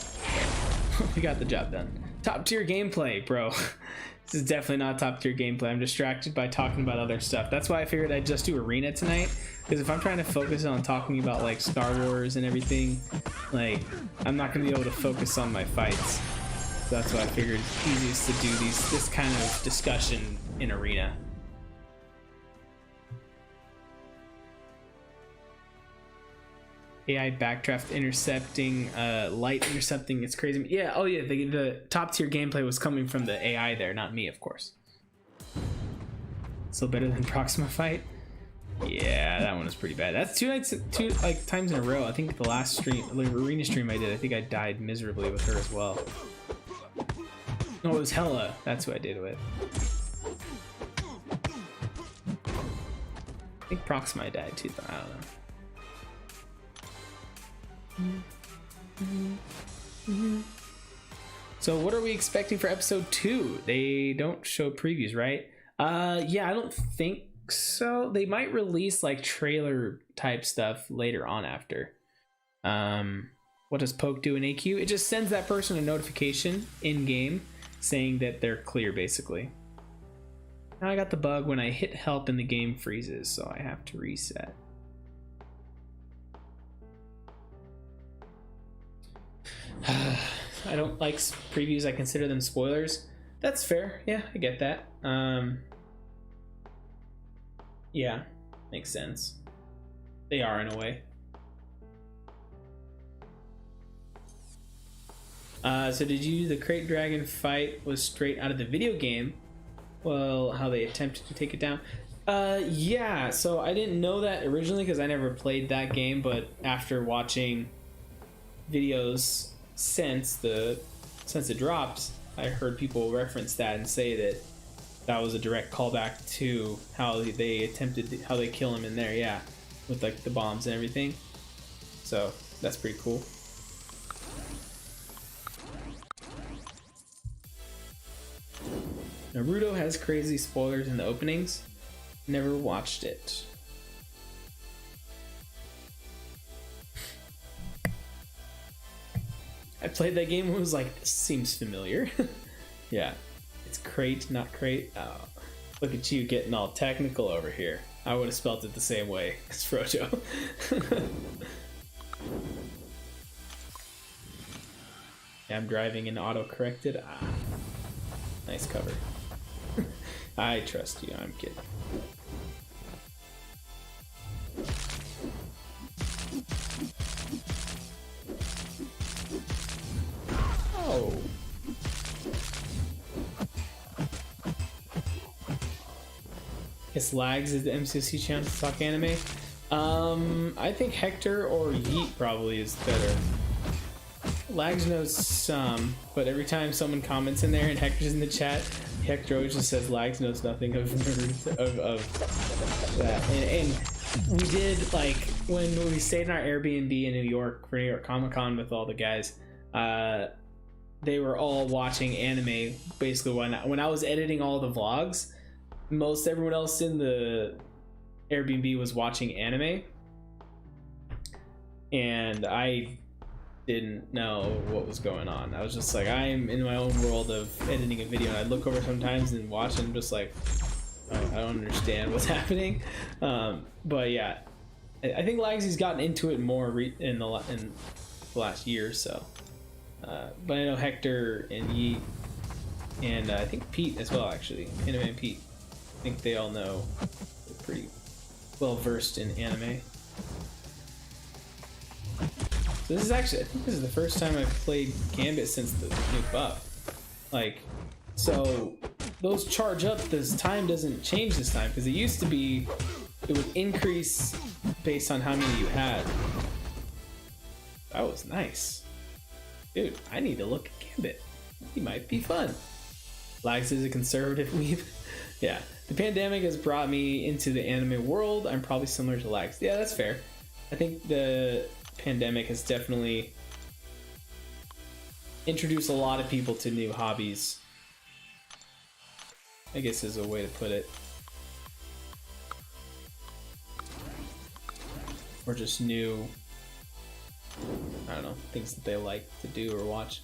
We got the job done. Top tier gameplay, bro. This is definitely not top tier gameplay. I'm distracted by talking about other stuff. That's why I figured I'd just do Arena tonight. Because if I'm trying to focus on talking about like Star Wars and everything, like I'm not gonna be able to focus on my fights. So that's why I figured it's easiest to do this kind of discussion in Arena. AI backdraft intercepting, light intercepting, it's crazy. Yeah, oh yeah, the top tier gameplay was coming from the AI there, not me, of course. Still better than Proxima fight? Yeah, that one was pretty bad. That's two times in a row. I think the last stream, the Arena stream I did, I think I died miserably with her as well. No, it was Hella. That's who I did with. I think Proxima I died too, but I don't know. So what are we expecting for episode 2? They don't show previews, right? Yeah, I don't think so. They might release like trailer type stuff later on after. What does Poke do in AQ? It just sends that person a notification in game saying that they're clear, basically. Now I got the bug when I hit help and the game freezes, so I have to reset. I don't like previews. I consider them spoilers. That's fair. Yeah, I get that. Yeah, makes sense. They are in a way. So did you, the Crate Dragon fight was straight out of the video game? Well, how they attempted to take it down? Yeah, so I didn't know that originally because I never played that game, but after watching videos since it dropped, I heard people reference that and say that that was a direct callback to how they kill him in there, yeah, with like the bombs and everything. So that's pretty cool. Naruto has crazy spoilers in the openings. Never watched it. I played that game and was like, this seems familiar. Yeah, it's Crate, not Crate. Oh, look at you getting all technical over here. I would have spelt it the same way as Frojo. Yeah, I'm driving and auto-corrected. Ah, nice cover. I trust you, I'm kidding. Oh. Guess Lags is the MCC channel to talk anime. I think Hector or Yeet probably is better. Lags knows some, but every time someone comments in there and Hector's in the chat, Hector always just says Lags knows nothing of that. And we did, like, when we stayed in our Airbnb in New York for New York Comic Con with all the guys, they were all watching anime basically when I was editing all the vlogs. Most everyone else in the Airbnb was watching anime, and I didn't know what was going on. I was just like, I'm in my own world of editing a video, and I'd look over sometimes and watch, and I'm just like, oh, I don't understand what's happening. But yeah, I think Lagsy's gotten into it more in the last year or so. But I know Hector and Yeet, and I think Pete as well, actually. Anime and Pete. I think they all know. They're pretty well versed in anime. So this is actually, I think this is the first time I've played Gambit since the new buff. Like, so those charge up, this time doesn't change this time, because it used to be, it would increase based on how many you had. That was nice. Dude, I need to look at Gambit. He might be fun. Lags is a conservative weeb. Yeah, the pandemic has brought me into the anime world. I'm probably similar to Lags. Yeah, that's fair. I think the pandemic has definitely introduced a lot of people to new hobbies, I guess is a way to put it. Or just new, I don't know, things that they like to do or watch.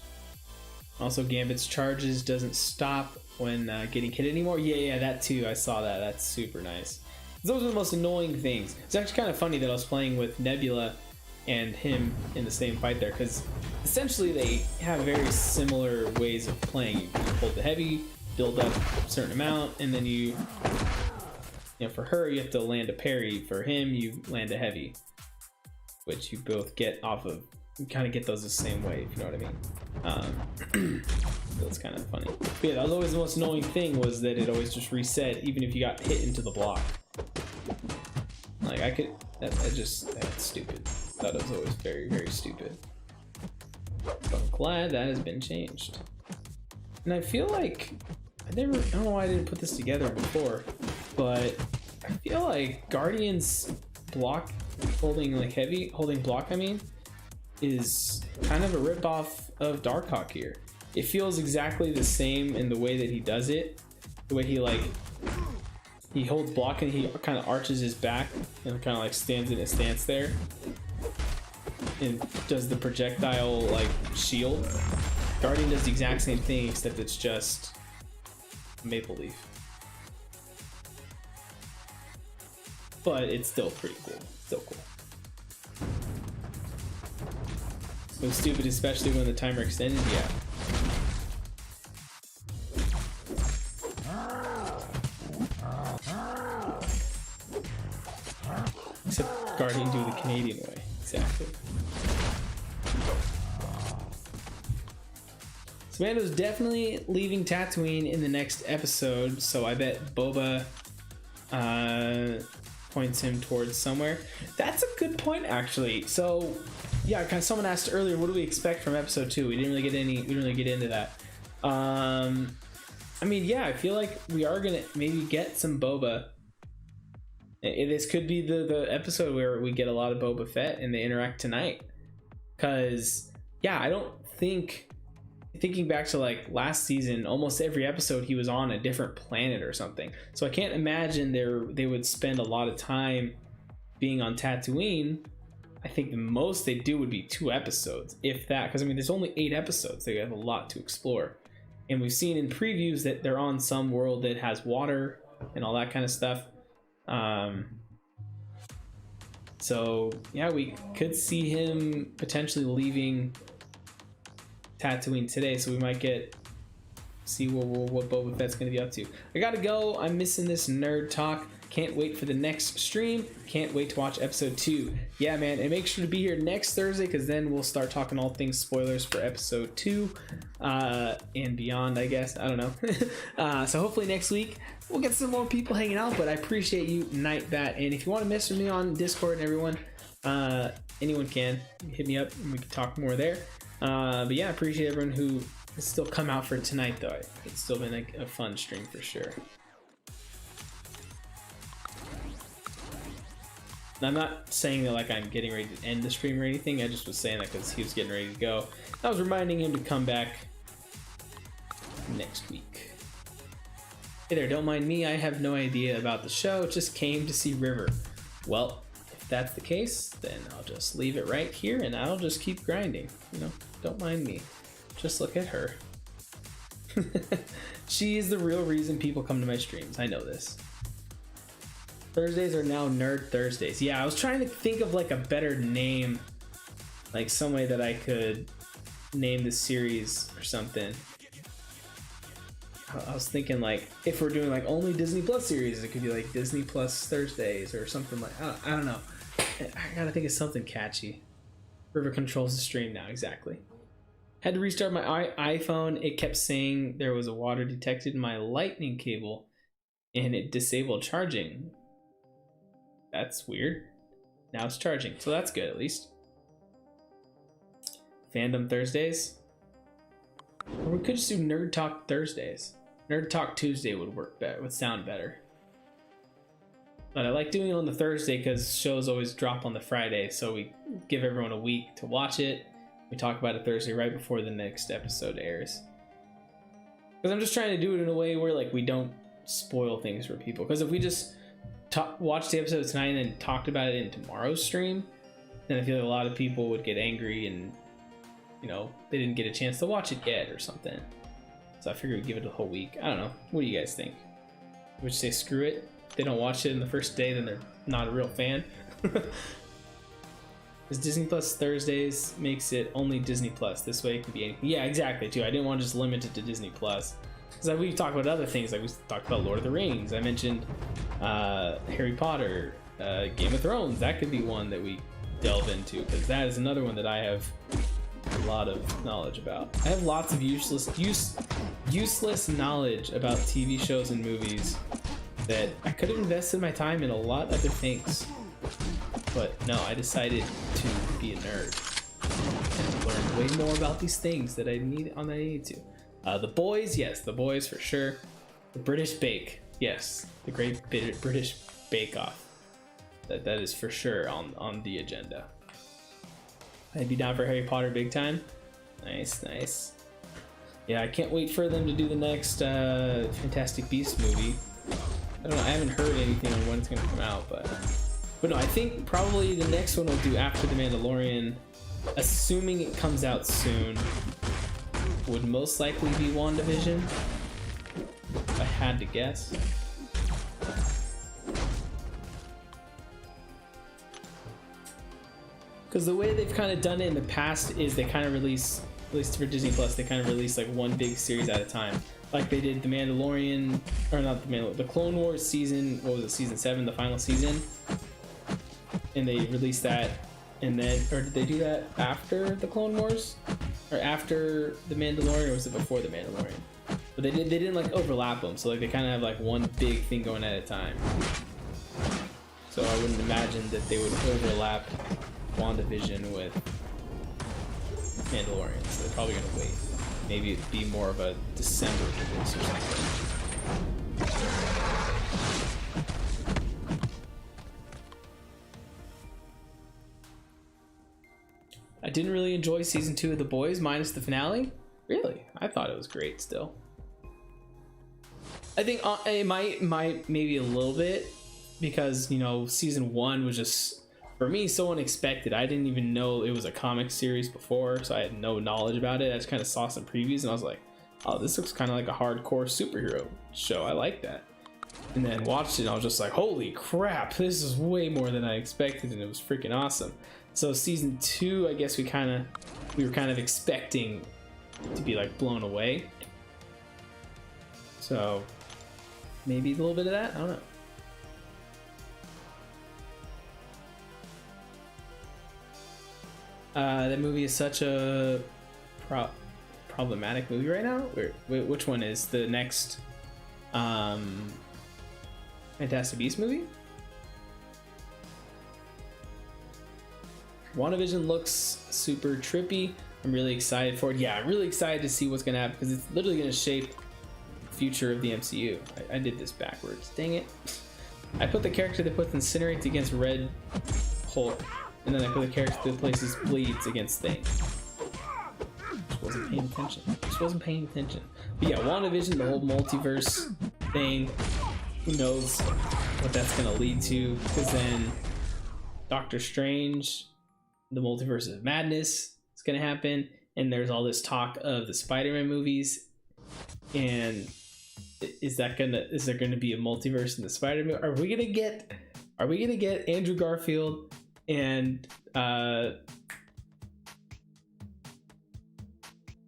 Also, Gambit's charges doesn't stop when getting hit anymore. Yeah, that too. I saw that. That's super nice. Those are the most annoying things. It's actually kind of funny that I was playing with Nebula and him in the same fight there, because essentially they have very similar ways of playing. You hold the heavy, build up a certain amount, and then you know, for her you have to land a parry. For him, you land a heavy, which you both get off of. You kind of get those the same way, if you know what I mean. So it's kind of funny. But yeah, that was always the most annoying thing, was that it always just reset, even if you got hit into the block. Like, I could, that's stupid. That was always very, very stupid. But I'm glad that has been changed. And I feel like, I don't know why I didn't put this together before, but I feel like Guardian's block, holding block, I mean, is kind of a ripoff of Darkhawk here. It feels exactly the same in the way that he does it. The way he holds block and he kind of arches his back and kind of like stands in a stance there and does the projectile like shield. Guardian does the exact same thing, except it's just Maple Leaf. But it's still pretty cool. Still cool. It was stupid, especially when the timer extended. Yeah. Except Guardian do the Canadian way. Exactly. So Mando's definitely leaving Tatooine in the next episode, so I bet Boba points him towards somewhere. That's a good point, actually. So yeah, kind of, someone asked earlier, what do we expect from episode 2? We didn't really get into that. I mean, yeah, I feel like we are gonna maybe get some Boba. This could be the episode where we get a lot of Boba Fett and they interact tonight. Because yeah, I don't think, thinking back to like last season, almost every episode he was on a different planet or something. So I can't imagine they would spend a lot of time being on Tatooine. I think the most they do would be 2 episodes, if that, because I mean there's only 8 episodes. They have a lot to explore, and we've seen in previews that they're on some world that has water and all that kind of stuff. So yeah, we could see him potentially leaving Tatooine today, so we might see what Boba Fett's gonna be up to. I gotta go. I'm missing this nerd talk. Can't wait for the next stream. Can't wait to watch episode 2. Yeah, man, and make sure to be here next Thursday, because then we'll start talking all things spoilers for episode 2 and beyond, I guess. I don't know. So hopefully next week we'll get some more people hanging out, but I appreciate you, Nightbat. And if you want to message me on Discord and everyone, anyone can hit me up and we can talk more there. But yeah, I appreciate everyone who has still come out for tonight, though. It's still been like a fun stream for sure. And I'm not saying that like I'm getting ready to end the stream or anything. I just was saying that because he was getting ready to go. I was reminding him to come back next week. Hey there, don't mind me. I have no idea about the show. Just came to see River. Well, if that's the case, then I'll just leave it right here and I'll just keep grinding. You know, don't mind me. Just look at her. She is the real reason people come to my streams. I know this. Thursdays are now Nerd Thursdays. Yeah, I was trying to think of like a better name, like some way that I could name the series or something. I was thinking like if we're doing like only Disney Plus series, it could be like Disney Plus Thursdays or something like. I don't know. I gotta think of something catchy. River controls the stream now. Exactly. Had to restart my iPhone. It kept saying there was a water detected in my lightning cable, and it disabled charging. That's weird. Now it's charging, so that's good at least. Fandom Thursdays. Or we could just do Nerd Talk Thursdays. Nerd Talk Tuesday would work better, would sound better. But I like doing it on the Thursday because shows always drop on the Friday, so we give everyone a week to watch it. We talk about it Thursday right before the next episode airs. Because I'm just trying to do it in a way where like we don't spoil things for people. Because if we just watched the episode tonight and then talked about it in tomorrow's stream, then I feel like a lot of people would get angry and, you know, they didn't get a chance to watch it yet or something. So I figured we'd give it a whole week. I don't know. What do you guys think? Would you say screw it? If they don't watch it in the first day, then they're not a real fan. Because Disney Plus Thursdays makes it only Disney Plus. This way it can be anything. Yeah, exactly, too. I didn't want to just limit it to Disney Plus. Because we've talked about other things. Like we talked about Lord of the Rings. I mentioned Harry Potter, Game of Thrones. That could be one that we delve into. Because that is another one that I have a lot of knowledge about. I have lots of useless knowledge about TV shows and movies that I could have invested my time in a lot of other things. But no, I decided to be a nerd and learn way more about these things that I need to. The Boys, yes, The Boys for sure. The British Bake, yes, the Great British Bake Off. That is for sure on the agenda. I'd be down for Harry Potter big time. Nice. Yeah, I can't wait for them to do the next Fantastic Beasts movie. I don't know, I haven't heard anything on when it's gonna come out, but no, I think probably the next one we'll do after The Mandalorian, assuming it comes out soon, would most likely be WandaVision, if I had to guess. Because the way they've kind of done it in the past is they kind of release, at least for Disney Plus, they kind of release like one big series at a time. Like they did The Mandalorian, or not The Mandalorian, the Clone Wars season, what was it, season 7, the final season? And they released that, and then, or did they do that after the Clone Wars? Or after The Mandalorian, or was it before The Mandalorian? But they didn't like overlap them, so like they kind of have like one big thing going at a time. So I wouldn't imagine that they would overlap WandaVision with Mandalorian, so they're probably gonna wait. Maybe it'd be more of a December release or something. I didn't really enjoy season 2 of The Boys, minus the finale. Really? I thought it was great still. I think it might maybe a little bit, because, you know, season 1 was just, for me, so unexpected. I didn't even know it was a comic series before, so I had no knowledge about it. I just kind of saw some previews and I was like, oh, this looks kind of like a hardcore superhero show. I like that. And then watched it and I was just like, holy crap, this is way more than I expected, and it was freaking awesome. So season 2, I guess we were kind of expecting to be like blown away. So maybe a little bit of that, I don't know. That movie is such a problematic movie right now. Which one is the next Fantastic Beasts movie? WandaVision looks super trippy. I'm really excited for it. Yeah, I'm really excited to see what's gonna happen because it's literally gonna shape the future of the MCU. I did this backwards. Dang it. I put the character that puts incinerates against Red Hulk, and then I put the character that places bleeds against Thing. Just wasn't paying attention. But yeah, WandaVision, the whole multiverse thing, who knows what that's gonna lead to, because then Doctor Strange, the Multiverse of Madness is gonna happen, and there's all this talk of the Spider-Man movies, and is there gonna be a multiverse in the Spider-Man? Are we gonna get Andrew Garfield and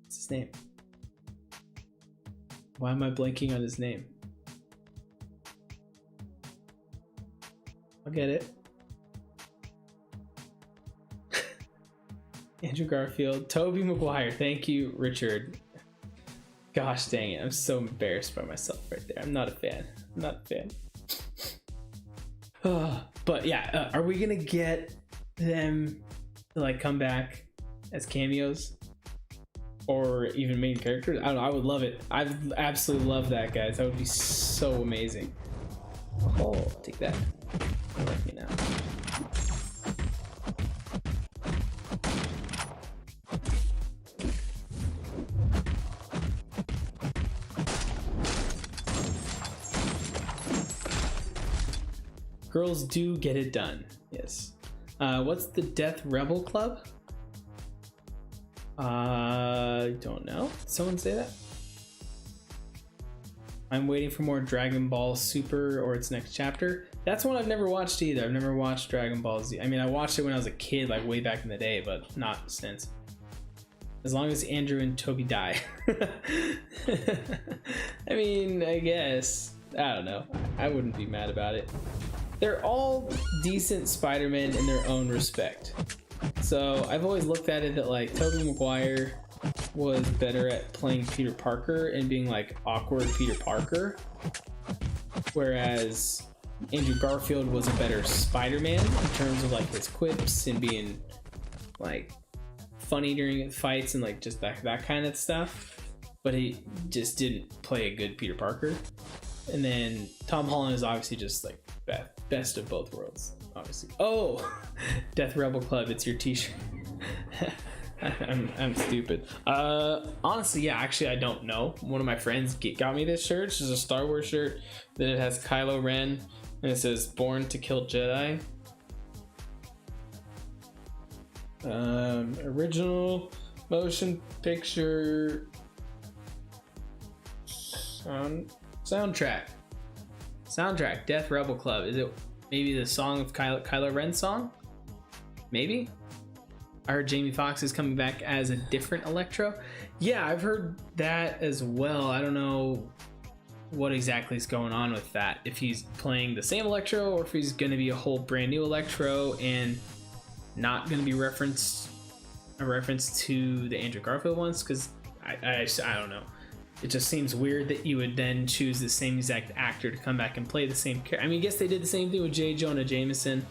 what's his name? Why am I blanking on his name? I'll get it. Andrew Garfield, Tobey Maguire. Thank you, Richard. Gosh dang it, I'm so embarrassed by myself right there. I'm not a fan. But yeah, are we gonna get them to like come back as cameos or even main characters? I don't know. I would love it. I would absolutely love that, guys. That would be so amazing. Oh, take that. I like me now. Girls do get it done. Yes. What's the Death Rebel Club? Don't know. Did someone say that? I'm waiting for more Dragon Ball Super or its next chapter. That's one I've never watched either. I've never watched Dragon Ball Z. I mean, I watched it when I was a kid, like way back in the day, but not since. As long as Andrew and Toby die. I mean, I guess. I don't know. I wouldn't be mad about it. They're all decent Spider-Man in their own respect. So I've always looked at it that like Tobey Maguire was better at playing Peter Parker and being like awkward Peter Parker, whereas Andrew Garfield was a better Spider-Man in terms of like his quips and being like funny during fights and like just that kind of stuff, but he just didn't play a good Peter Parker. And then Tom Holland is obviously just like best of both worlds, obviously. Oh, Death Rebel Club, it's your t-shirt. I'm stupid. Honestly, yeah, actually I don't know. One of my friends got me this shirt. It's just a Star Wars shirt. Then it has Kylo Ren and it says Born to Kill Jedi. Original motion picture soundtrack, Death Rebel Club. Is it maybe the song of Kylo Ren's song? Maybe. I heard Jamie Foxx is coming back as a different Electro. Yeah, I've heard that as well. I don't know what exactly is going on with that. If he's playing the same Electro or if he's going to be a whole brand new Electro and not going to be a reference to the Andrew Garfield ones, because I don't know. It just seems weird that you would then choose the same exact actor to come back and play the same character. I mean, I guess they did the same thing with J. Jonah Jameson.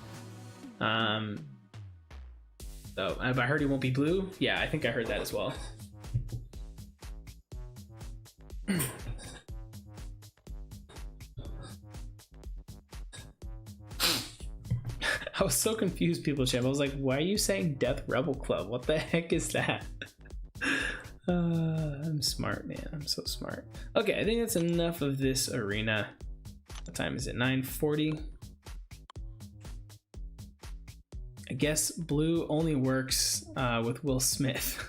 So I heard he won't be blue. Yeah, I think I heard that as well. I was so confused, people chat. I was like, why are you saying Death Rebel Club? What the heck is that? I'm smart, man. I'm so smart. Okay, I think that's enough of this arena. What time is it? 9:40. I guess blue only works with Will Smith.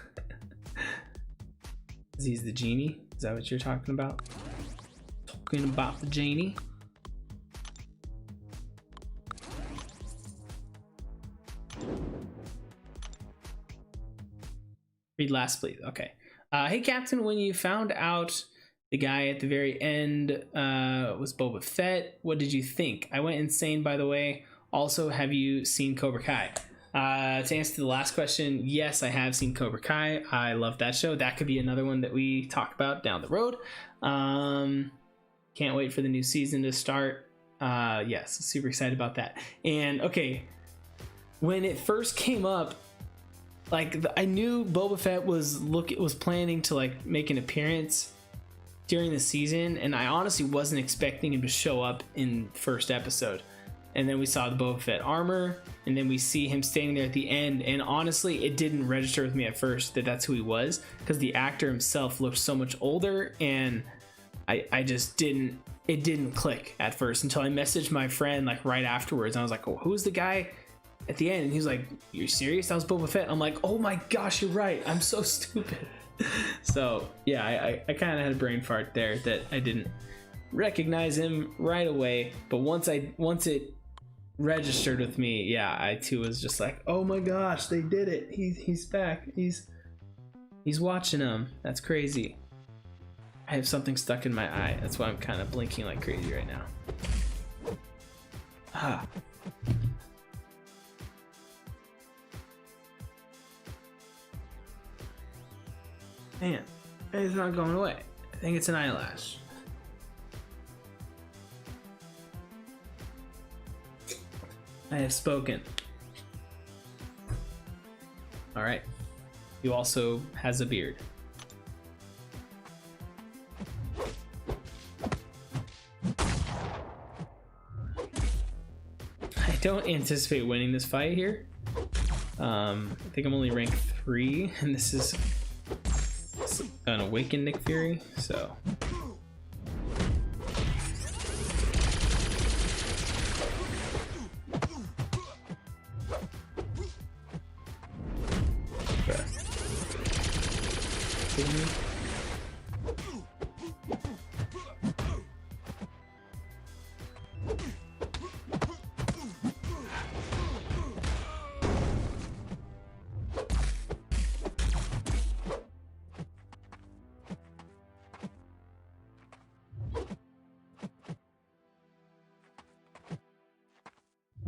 He's the genie? Is that what you're talking about? Talking about the genie? Read last, please. Okay. Hey, Captain, when you found out the guy at the very end was Boba Fett, what did you think? I went insane, by the way. Also, have you seen Cobra Kai? To answer the last question, yes, I have seen Cobra Kai. I love that show. That could be another one that we talk about down the road. Can't wait for the new season to start. Yes, super excited about that. And okay, when it first came up, like I knew Boba Fett was planning to like make an appearance during the season, and I honestly wasn't expecting him to show up in first episode. And then we saw the Boba Fett armor, and then we see him standing there at the end, and honestly it didn't register with me at first that that's who he was, because the actor himself looked so much older, and I just didn't click at first until I messaged my friend like right afterwards, and I was like, oh, who's the guy at the end? And he's like, you're serious? That was Boba Fett. I'm like, oh my gosh, you're right, I'm so stupid. So yeah, I kind of had a brain fart there that I didn't recognize him right away, but once it registered with me, yeah, I too was just like, oh my gosh, they did it. He's back. He's watching him. That's crazy. I have something stuck in my eye. That's why I'm kind of blinking like crazy right now. Ah. Man, it's not going away. I think it's an eyelash. I have spoken. All right. He also has a beard. I don't anticipate winning this fight here. I think I'm only rank 3, and this is an awakened Nick Fury, so.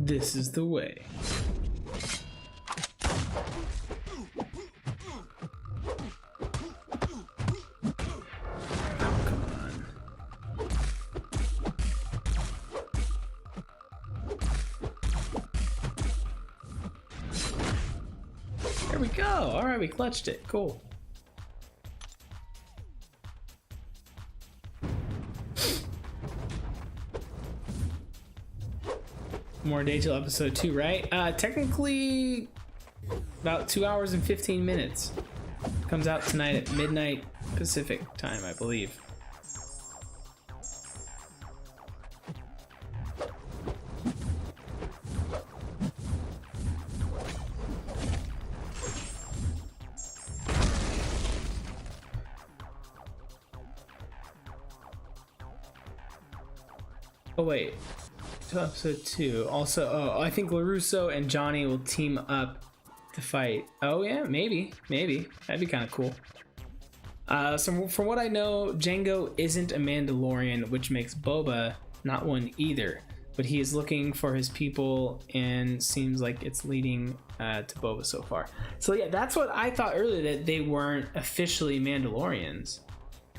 This is the way. Oh, come on. There we go. All right, we clutched it. Cool. More day till episode 2, right? Technically about 2 hours and 15 minutes. Comes out tonight at midnight Pacific time, I believe. Oh wait, to episode 2. Also, oh, I think LaRusso and Johnny will team up to fight. Oh yeah, maybe. That'd be kind of cool. So from what I know, Jango isn't a Mandalorian, which makes Boba not one either. But he is looking for his people, and seems like it's leading to Boba so far. So yeah, that's what I thought earlier, that they weren't officially Mandalorians.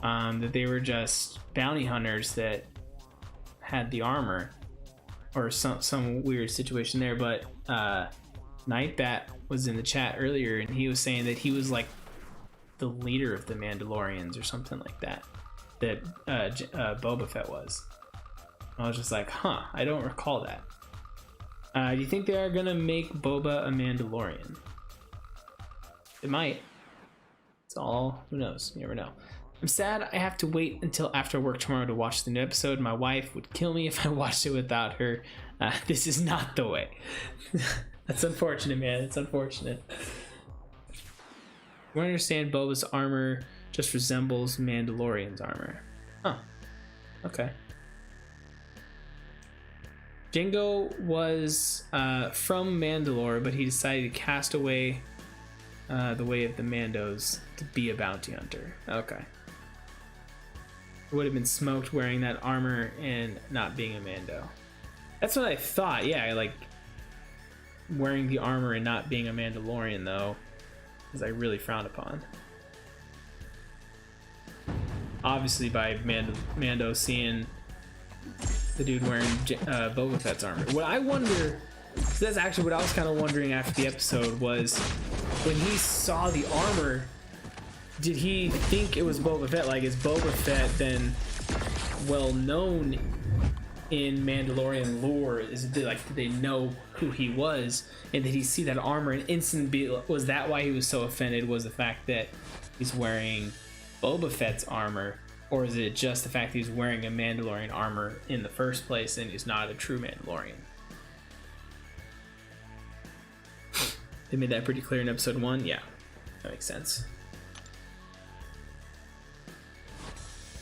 That they were just bounty hunters that had the armor, or some weird situation there. But Nightbat was in the chat earlier, and he was saying that he was like the leader of the Mandalorians or something like that, that Boba Fett was. I was just like, huh, I don't recall that. Do you think they are gonna make Boba a Mandalorian? It might. It's all, who knows? You never know. I'm sad I have to wait until after work tomorrow to watch the new episode. My wife would kill me if I watched it without her. This is not the way. That's unfortunate, man. It's unfortunate. I understand Boba's armor just resembles Mandalorian's armor. Huh. Okay. Jango was from Mandalore, but he decided to cast away the way of the Mandos to be a bounty hunter. Okay. Would have been smoked wearing that armor and not being a Mando. That's what I thought. Yeah, like wearing the armor and not being a Mandalorian, though, is like really frowned upon. Obviously, by Mando seeing the dude wearing Boba Fett's armor. What I wonder, so that's actually what I was kind of wondering after the episode, was when he saw the armor, did he think it was Boba Fett? Like, is Boba Fett then well known in Mandalorian lore? Did they know who he was, and did he see that armor and instantly was that why he was so offended? Was the fact that he's wearing Boba Fett's armor, or is it just the fact that he's wearing a Mandalorian armor in the first place and he's not a true Mandalorian? They made that pretty clear in episode 1. Yeah, that makes sense.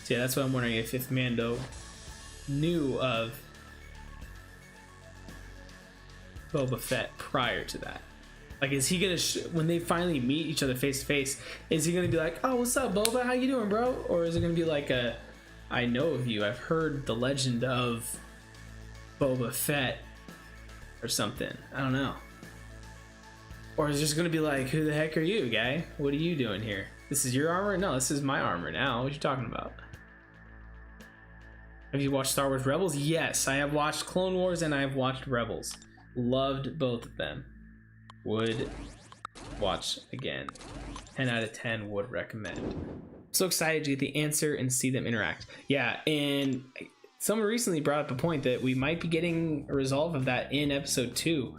So yeah, that's what I'm wondering, if Mando knew of Boba Fett prior to that. Like, is he gonna when they finally meet each other face to face, is he gonna be like, "Oh, what's up, Boba? How you doing, bro?" Or is it gonna be like "I know of you. I've heard the legend of Boba Fett," or something? I don't know. Or is it just gonna be like, "Who the heck are you, guy? What are you doing here? This is your armor? No, this is my armor now. What are you talking about?" Have you watched Star Wars Rebels? Yes, I have watched Clone Wars and I have watched Rebels. Loved both of them. Would watch again. 10 out of 10 would recommend. So excited to get the answer and see them interact. Yeah, and someone recently brought up a point that we might be getting a resolve of that in episode 2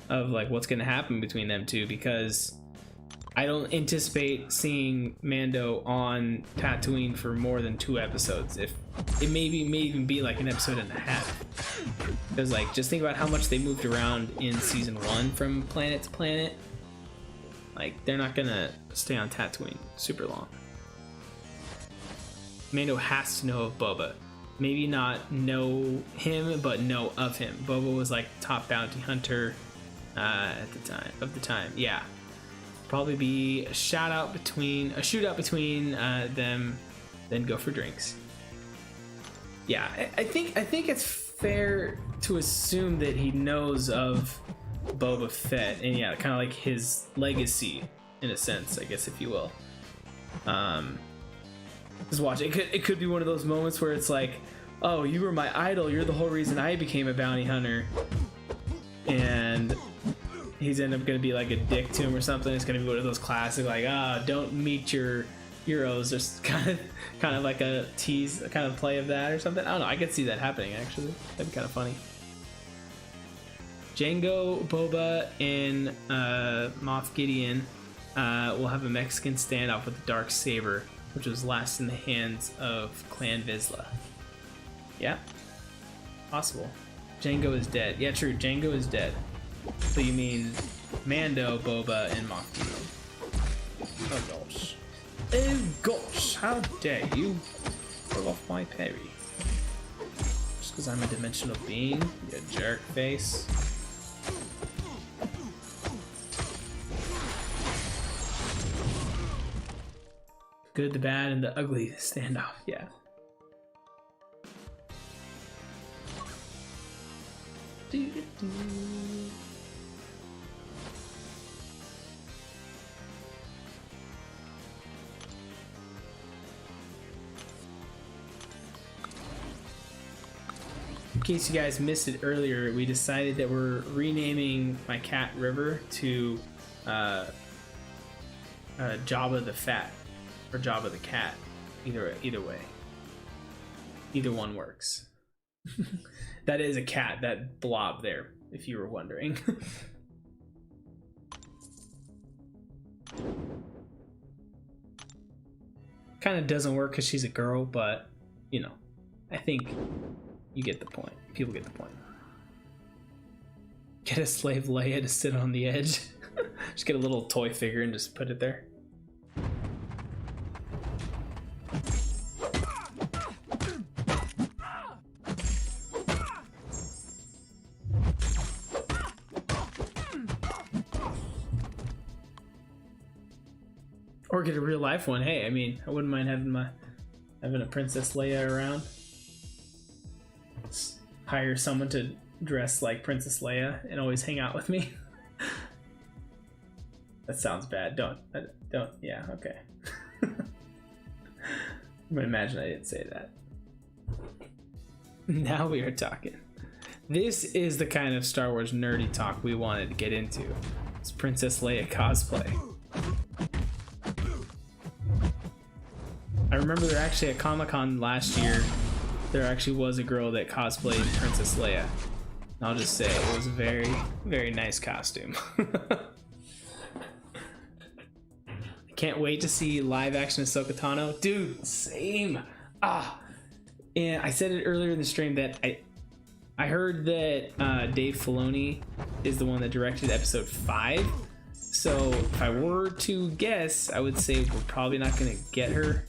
of like what's going to happen between them two, because I don't anticipate seeing Mando on Tatooine for more than 2 episodes. If it may even be like an episode and a half. Because like, just think about how much they moved around in season 1 from planet to planet. Like, they're not gonna stay on Tatooine super long. Mando has to know of Boba. Maybe not know him, but know of him. Boba was like top bounty hunter at the time. Yeah. Probably be a shootout between them, then go for drinks. Yeah, I think it's fair to assume that he knows of Boba Fett, and yeah, kind of like his legacy in a sense, I guess, if you will. Just watch it. It could be one of those moments where it's like, "Oh, you were my idol. You're the whole reason I became a bounty hunter," and he's end up gonna be like a dick to him or something. It's gonna be one of those classic like, don't meet your heroes. Just kind of like a tease, a kind of play of that or something. I don't know. I could see that happening actually. That'd be kind of funny. Jango, Boba, and Moff Gideon will have a Mexican standoff with the Dark Saber, which was last in the hands of Clan Vizsla. Yeah, possible. Jango is dead. Yeah, true. Jango is dead. So you mean Mando, Boba, and Moff Gideon? Oh gosh. Oh gosh, how dare you pull off my parry? Just because I'm a dimensional being, you jerk face. Good, the bad, and the ugly standoff, yeah. In case you guys missed it earlier, we decided that we're renaming my cat River to Jabba the Fat or Jabba the Cat. Either way, either one works. That is a cat, that blob there, if you were wondering. Kind of doesn't work because she's a girl, but you know, I think you get the point. People get the point. Get a slave Leia to sit on the edge. Just get a little toy figure and just put it there. Or get a real life one. Hey, I mean, I wouldn't mind having a Princess Leia around. Just hire someone to dress like Princess Leia and always hang out with me. That sounds bad. Don't. Yeah, okay. I'm gonna imagine I didn't say that. Now we are talking. This is the kind of Star Wars nerdy talk we wanted to get into. It's Princess Leia cosplay. I remember there actually at Comic-Con last year, there actually was a girl that cosplayed Princess Leia. I'll just say it was a very, very nice costume. Can't wait to see live action Ahsoka Tano. Dude, same. And I said it earlier in the stream that I heard that Dave Filoni is the one that directed episode 5. So if I were to guess, I would say we're probably not going to get her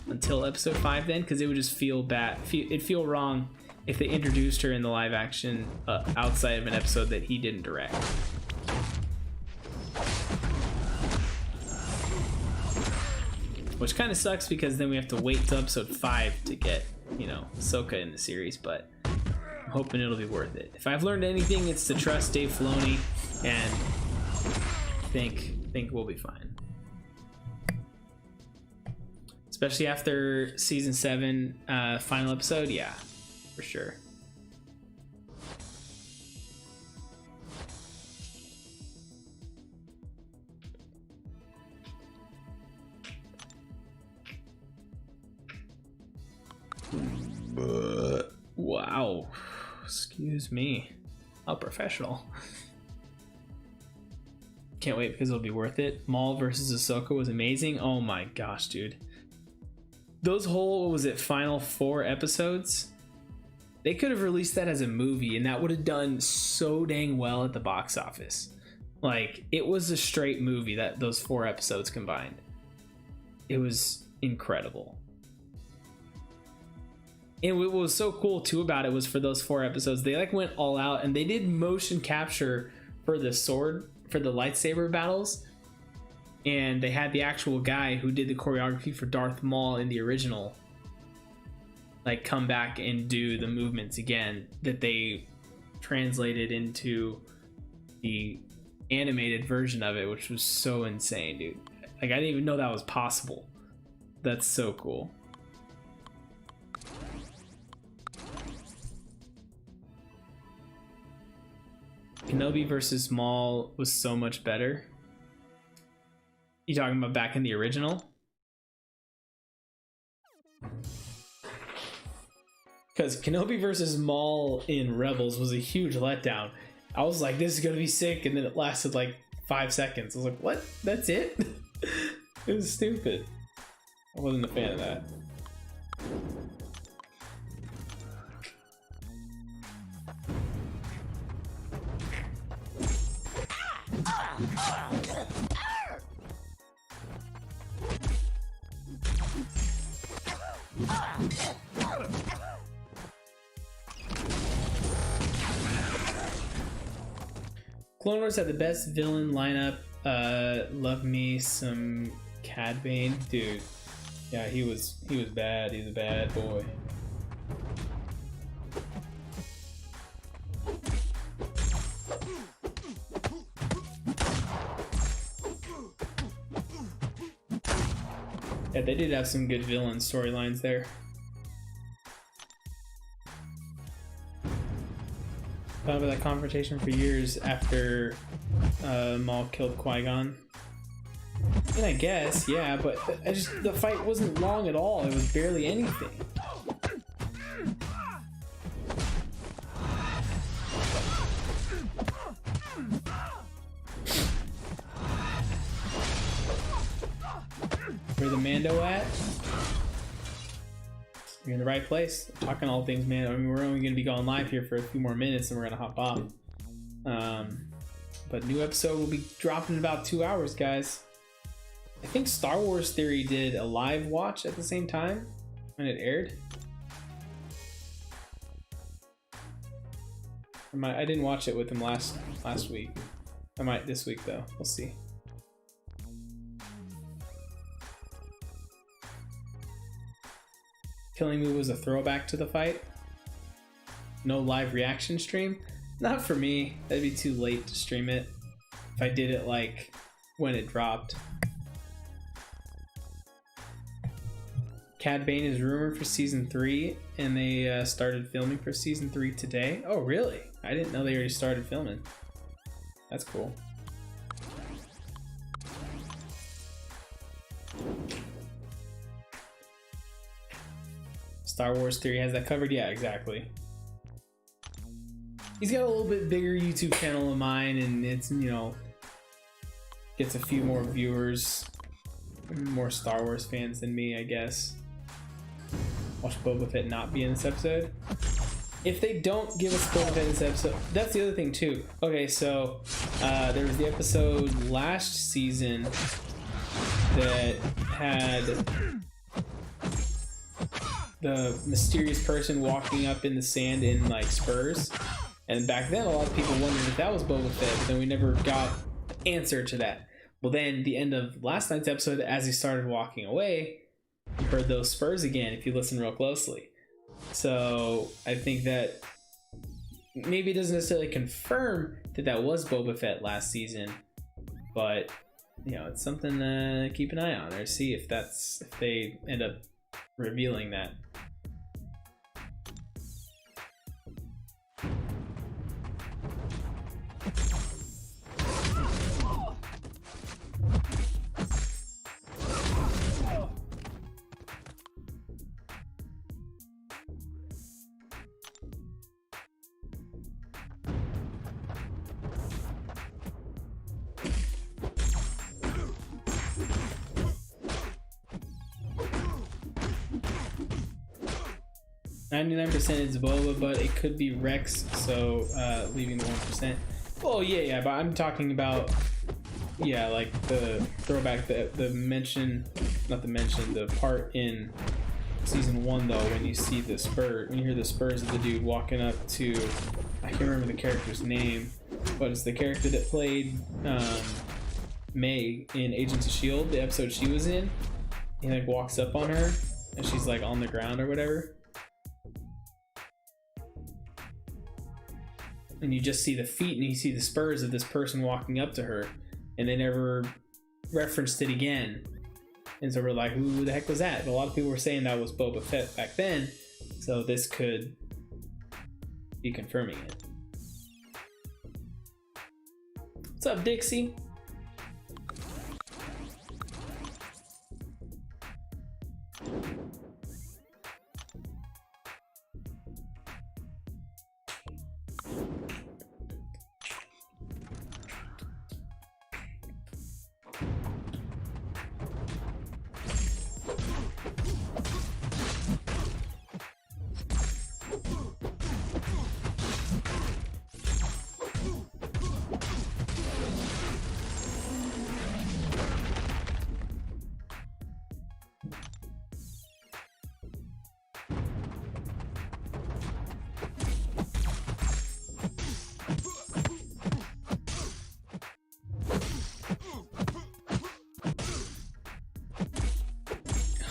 until episode 5 then, because it would just feel bad. It'd feel wrong if they introduced her in the live action outside of an episode that he didn't direct. Which kind of sucks because then we have to wait till episode 5 to get, you know, Ahsoka in the series, but I'm hoping it'll be worth it. If I've learned anything, it's to trust Dave Filoni and think we'll be fine. Especially after season 7 final episode, yeah, for sure. Wow, excuse me, how professional. Can't wait because it'll be worth it. Maul versus Ahsoka was amazing. Oh my gosh, dude, those whole, what was it, final 4 episodes, they could have released that as a movie and that would have done so dang well at the box office. Like, it was a straight movie, that those 4 episodes combined. It was incredible. And what was so cool too about it was for those 4 episodes, they like went all out and they did motion capture for the sword, for the lightsaber battles. And they had the actual guy who did the choreography for Darth Maul in the original, like, come back and do the movements again that they translated into the animated version of it, which was so insane, dude. Like, I didn't even know that was possible. That's so cool. Kenobi versus Maul was so much better. You talking about back in the original? Because Kenobi versus Maul in Rebels was a huge letdown. I was like, this is gonna be sick, and then it lasted like 5 seconds. I was like, what? That's it? It was stupid. I wasn't a fan of that. Clone Wars had the best villain lineup. Love me some Cad Bane, dude. Yeah, he was bad. He's a bad boy. Yeah, they did have some good villain storylines there. Thought about that confrontation for years after Maul killed Qui-Gon. And I guess, yeah, but the fight wasn't long at all. It was barely anything. Where the Mando at? You're in the right place. Talking all things, man. I mean, we're only going to be going live here for a few more minutes and we're going to hop off. But new episode will be dropping in about 2 hours, guys. I think Star Wars Theory did a live watch at the same time when it aired. I didn't watch it with him last week. I might this week though. We'll see. Killing Me was a throwback to the fight. No live reaction stream. Not for me. That'd be too late to stream it. If I did it like when it dropped. Cad Bane is rumored for season 3, and they started filming for season 3 today. Oh, really? I didn't know they already started filming. That's cool. Star Wars Theory has that covered. Yeah, exactly. He's got a little bit bigger YouTube channel than mine, and it's, you know, gets a few more viewers, more Star Wars fans than me, I guess. Watch Boba Fett not be in this episode. If they don't give us Boba Fett in this episode, that's the other thing too. Okay, so there was the episode last season that had the mysterious person walking up in the sand in like spurs, and back then a lot of people wondered if that was Boba Fett, but then we never got an answer to that. Well, then the end of last night's episode, as he started walking away, you heard those spurs again if you listen real closely. So I think that maybe it doesn't necessarily confirm that that was Boba Fett last season, but you know, it's something to keep an eye on or see if they end up revealing that. 99% is Boba, but it could be Rex, so leaving the 1%. Oh yeah, but I'm talking about, yeah, like the throwback, the mention, not the mention, the part in season 1 though, when you see the spur, when you hear the spurs of the dude walking up to, I can't remember the character's name, but it's the character that played May in Agents of S.H.I.E.L.D., the episode she was in. He like walks up on her and she's like on the ground or whatever. And you just see the feet and you see the spurs of this person walking up to her, and they never referenced it again. And so we're like, who the heck was that? But a lot of people were saying that was Boba Fett back then, so this could be confirming it. What's up, Dixie?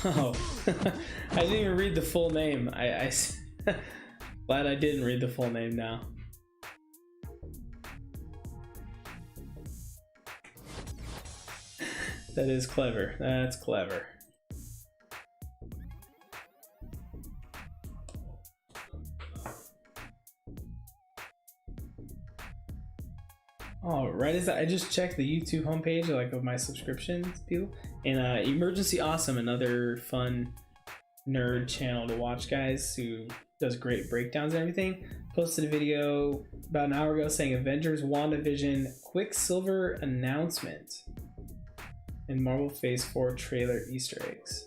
Oh, I didn't even read the full name. I glad I didn't read the full name now. That is clever. That's clever. Oh, right as I just checked the YouTube homepage, like of my subscriptions, people, and Emergency Awesome, another fun nerd channel to watch, guys, who does great breakdowns and everything, posted a video about an hour ago saying Avengers WandaVision Quicksilver announcement and Marvel Phase 4 trailer Easter eggs.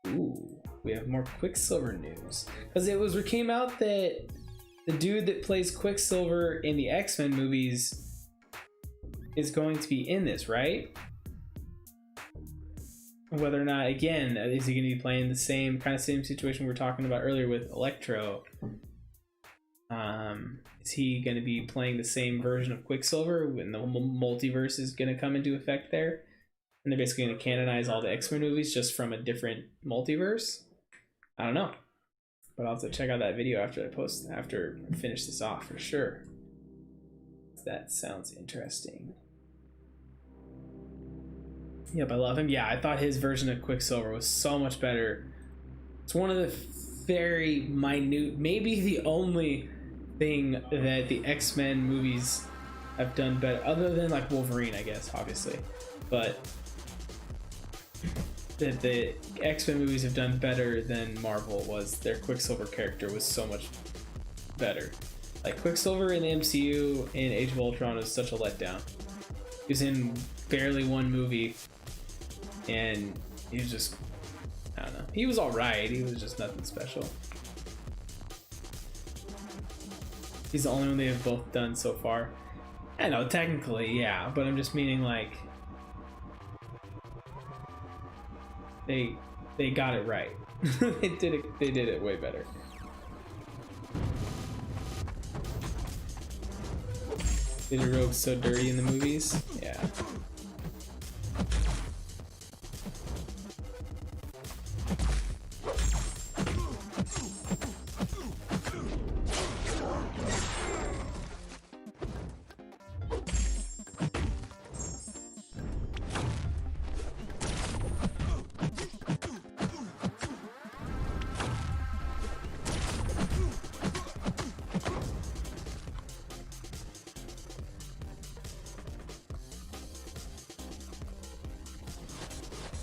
Ooh, we have more Quicksilver news, because it came out that the dude that plays Quicksilver in the X-Men movies is going to be in this, right? Whether or not, again, is he going to be playing the same situation we were talking about earlier with Electro? Is he going to be playing the same version of Quicksilver when the multiverse is going to come into effect there? And they're basically going to canonize all the X-Men movies just from a different multiverse? I don't know. But I'll have to check out that video after I finish this off for sure. That sounds interesting. Yep, I love him. Yeah, I thought his version of Quicksilver was so much better. It's one of the very minute, maybe the only thing that the X-Men movies have done better, other than like Wolverine, I guess, obviously. But that the X-Men movies have done better than Marvel was their Quicksilver character was so much better. Like Quicksilver in the MCU in Age of Ultron was such a letdown. He was in barely one movie, and he was just, I don't know. He was alright, he was just nothing special. He's the only one they have both done so far. I know, technically, yeah, but I'm just meaning like they got it right. They did it way better. Is Rogue so dirty in the movies? Yeah.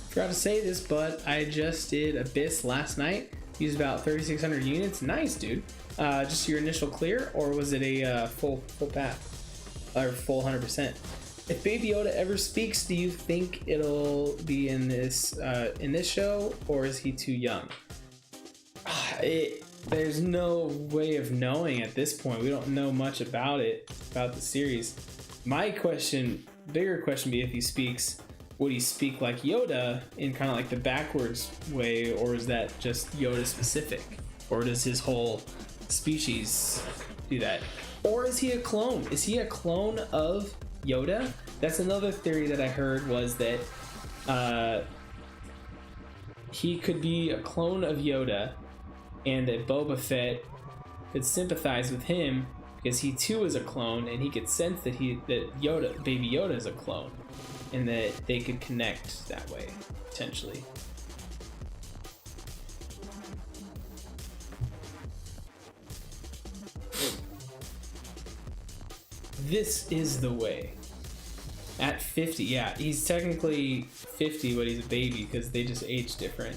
Forgot to say this, but I just did Abyss last night. Used about 3,600 units. Nice, dude. Just your initial clear, or was it a full path or full 100%? If Baby Yoda ever speaks, do you think it'll be in this show, or is he too young? There's no way of knowing at this point. We don't know much about the series. My question, bigger question, be if he speaks. Would he speak like Yoda in kind of like the backwards way, or is that just Yoda specific? Or does his whole species do that? Or is he a clone? Is he a clone of Yoda? That's another theory that I heard, was that he could be a clone of Yoda, and that Boba Fett could sympathize with him because he too is a clone, and he could sense that Baby Yoda is a clone. And that they could connect that way, potentially. This is the way. At 50, yeah, he's technically 50, but he's a baby because they just age different.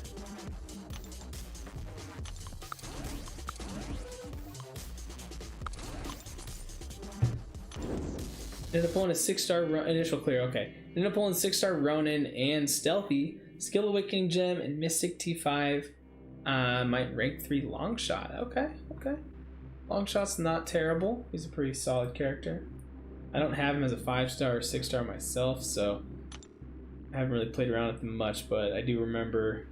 Ended up pulling a 6-star initial clear, okay. Ended up pulling 6-star Ronin and Stealthy, Skill Awakening Gem, and Mystic T5. Might rank 3 Longshot. Okay. Longshot's not terrible. He's a pretty solid character. I don't have him as a 5-star or 6-star myself, so I haven't really played around with him much, but I do remember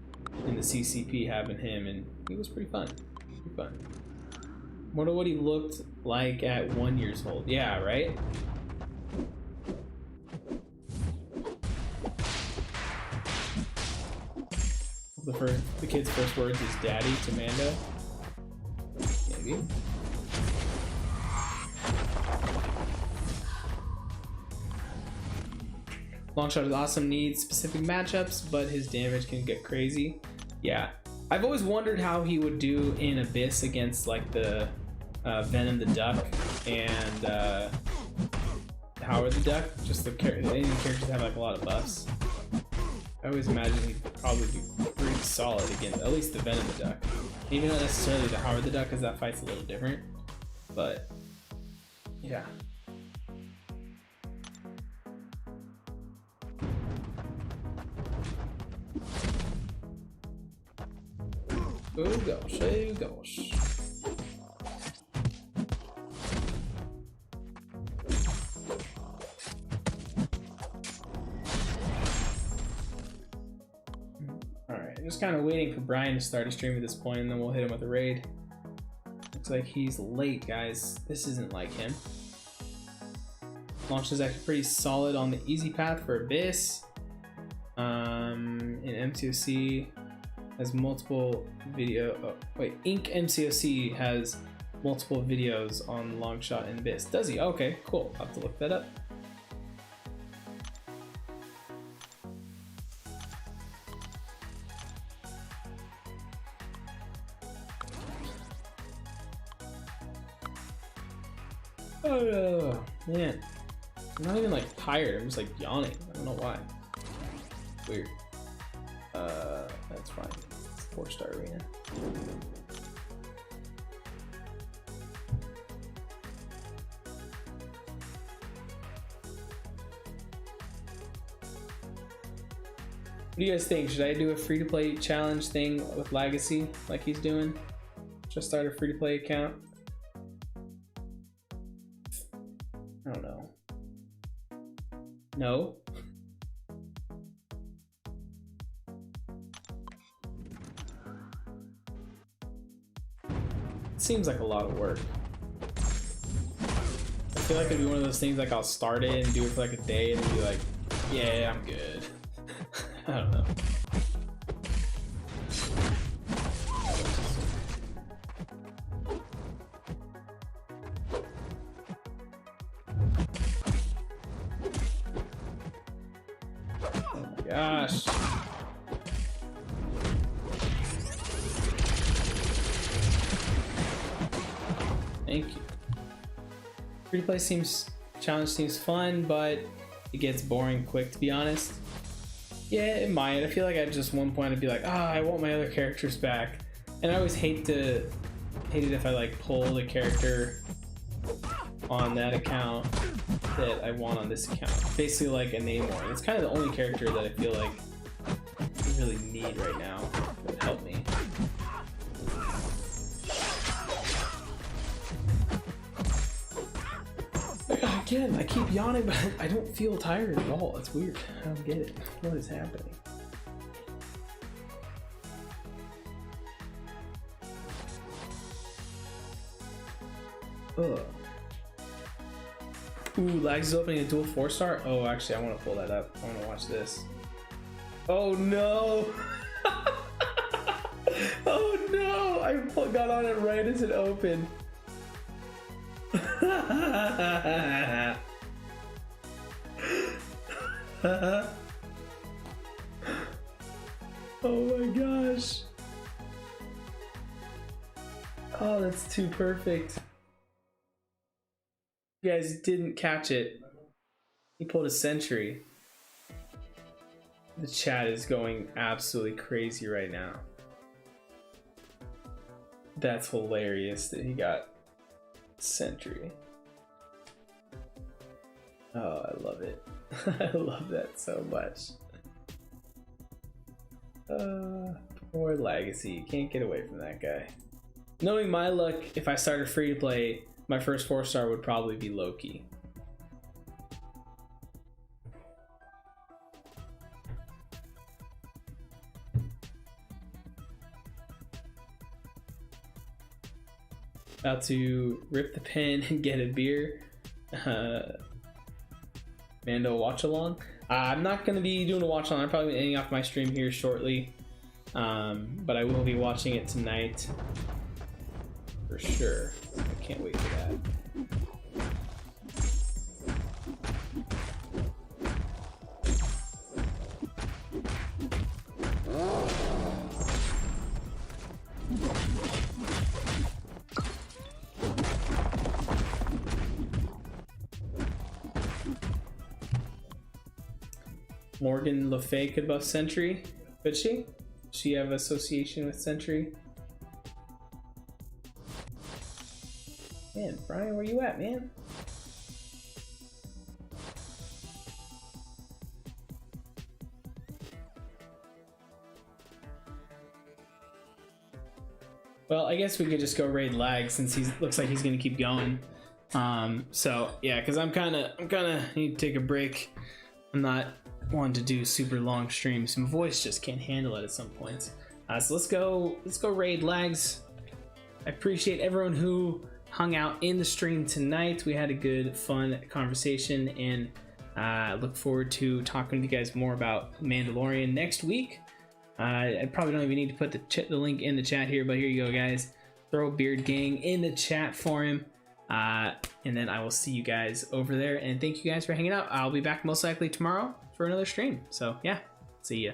in the CCP having him, and he was pretty fun. Wonder what he looked like at 1 years old. Yeah, right? The kid's first words is daddy to Mando. Maybe. Longshot is awesome, needs specific matchups, but his damage can get crazy. Yeah. I've always wondered how he would do in Abyss against like the Venom the Duck and Howard the Duck. Just the characters have like a lot of buffs. I always imagine he'd probably be pretty solid against at least the Venom the Duck. Maybe not necessarily the Howard the Duck, because that fight's a little different. But yeah. Oh gosh, oh gosh. Just kind of waiting for Brian to start a stream at this point, and then we'll hit him with a raid. Looks like he's late, guys. This isn't like him. Launch is actually pretty solid on the easy path for Abyss. In MCOC has multiple Ink MCOC has multiple videos on Longshot and Abyss. Does he? Okay, cool. I'll have to look that up. Oh man, I'm not even like tired. I'm just like yawning. I don't know why. Weird. That's fine. 4-star arena. What do you guys think? Should I do a free-to-play challenge thing with Legacy like he's doing? Just start a free-to-play account? I don't know. No? It seems like a lot of work. I feel like it'd be one of those things like I'll start it and do it for like a day and be like, yeah, I'm good. I don't know. Oh my gosh. Thank you. Free to play challenge seems fun, but it gets boring quick, to be honest. Yeah, it might. I feel like at just one point I'd be like, I want my other characters back. And I always hate it if I like pull the character on that account that I want on this account. Basically like a Namor. It's kind of the only character that I feel like I really need right now that would help me. Again, I keep yawning, but I don't feel tired at all. It's weird. I don't get it. What is happening? Ugh. Ooh, Lags is opening a dual 4-star? Oh, actually, I want to pull that up. I want to watch this. Oh, no! Oh, no! I got on it right as it opened. Oh my gosh. Oh, that's too perfect. You guys didn't catch it. He pulled a sentry. The chat is going absolutely crazy right now. That's hilarious that he got sentry. Oh, I love it. I love that so much. Poor Legacy. Can't get away from that guy. Knowing my luck, if I started free to play, my first 4-star would probably be Loki. About to rip the pen and get a beer. Mando watch along. I'm not going to be doing a watch along. I'm probably ending off my stream here shortly. But I will be watching it tonight for sure. I can't wait for that. Morgan Le Fay could buff Sentry. Could she? Does she have association with Sentry? Man, Brian, where you at, man? Well, I guess we could just go raid Lag since he looks like he's gonna keep going. So yeah, because I'm kind of need to take a break. I'm not wanting to do super long streams. My voice just can't handle it at some points. So let's go raid Lags. I appreciate everyone who hung out in the stream tonight. We had a good, fun conversation, and I look forward to talking to you guys more about Mandalorian next week. I probably don't even need to put the link in the chat here, but here you go, guys. Throw Beard Gang in the chat for him. And then I will see you guys over there. And thank you guys for hanging out. I'll be back most likely tomorrow for another stream. So yeah, see ya.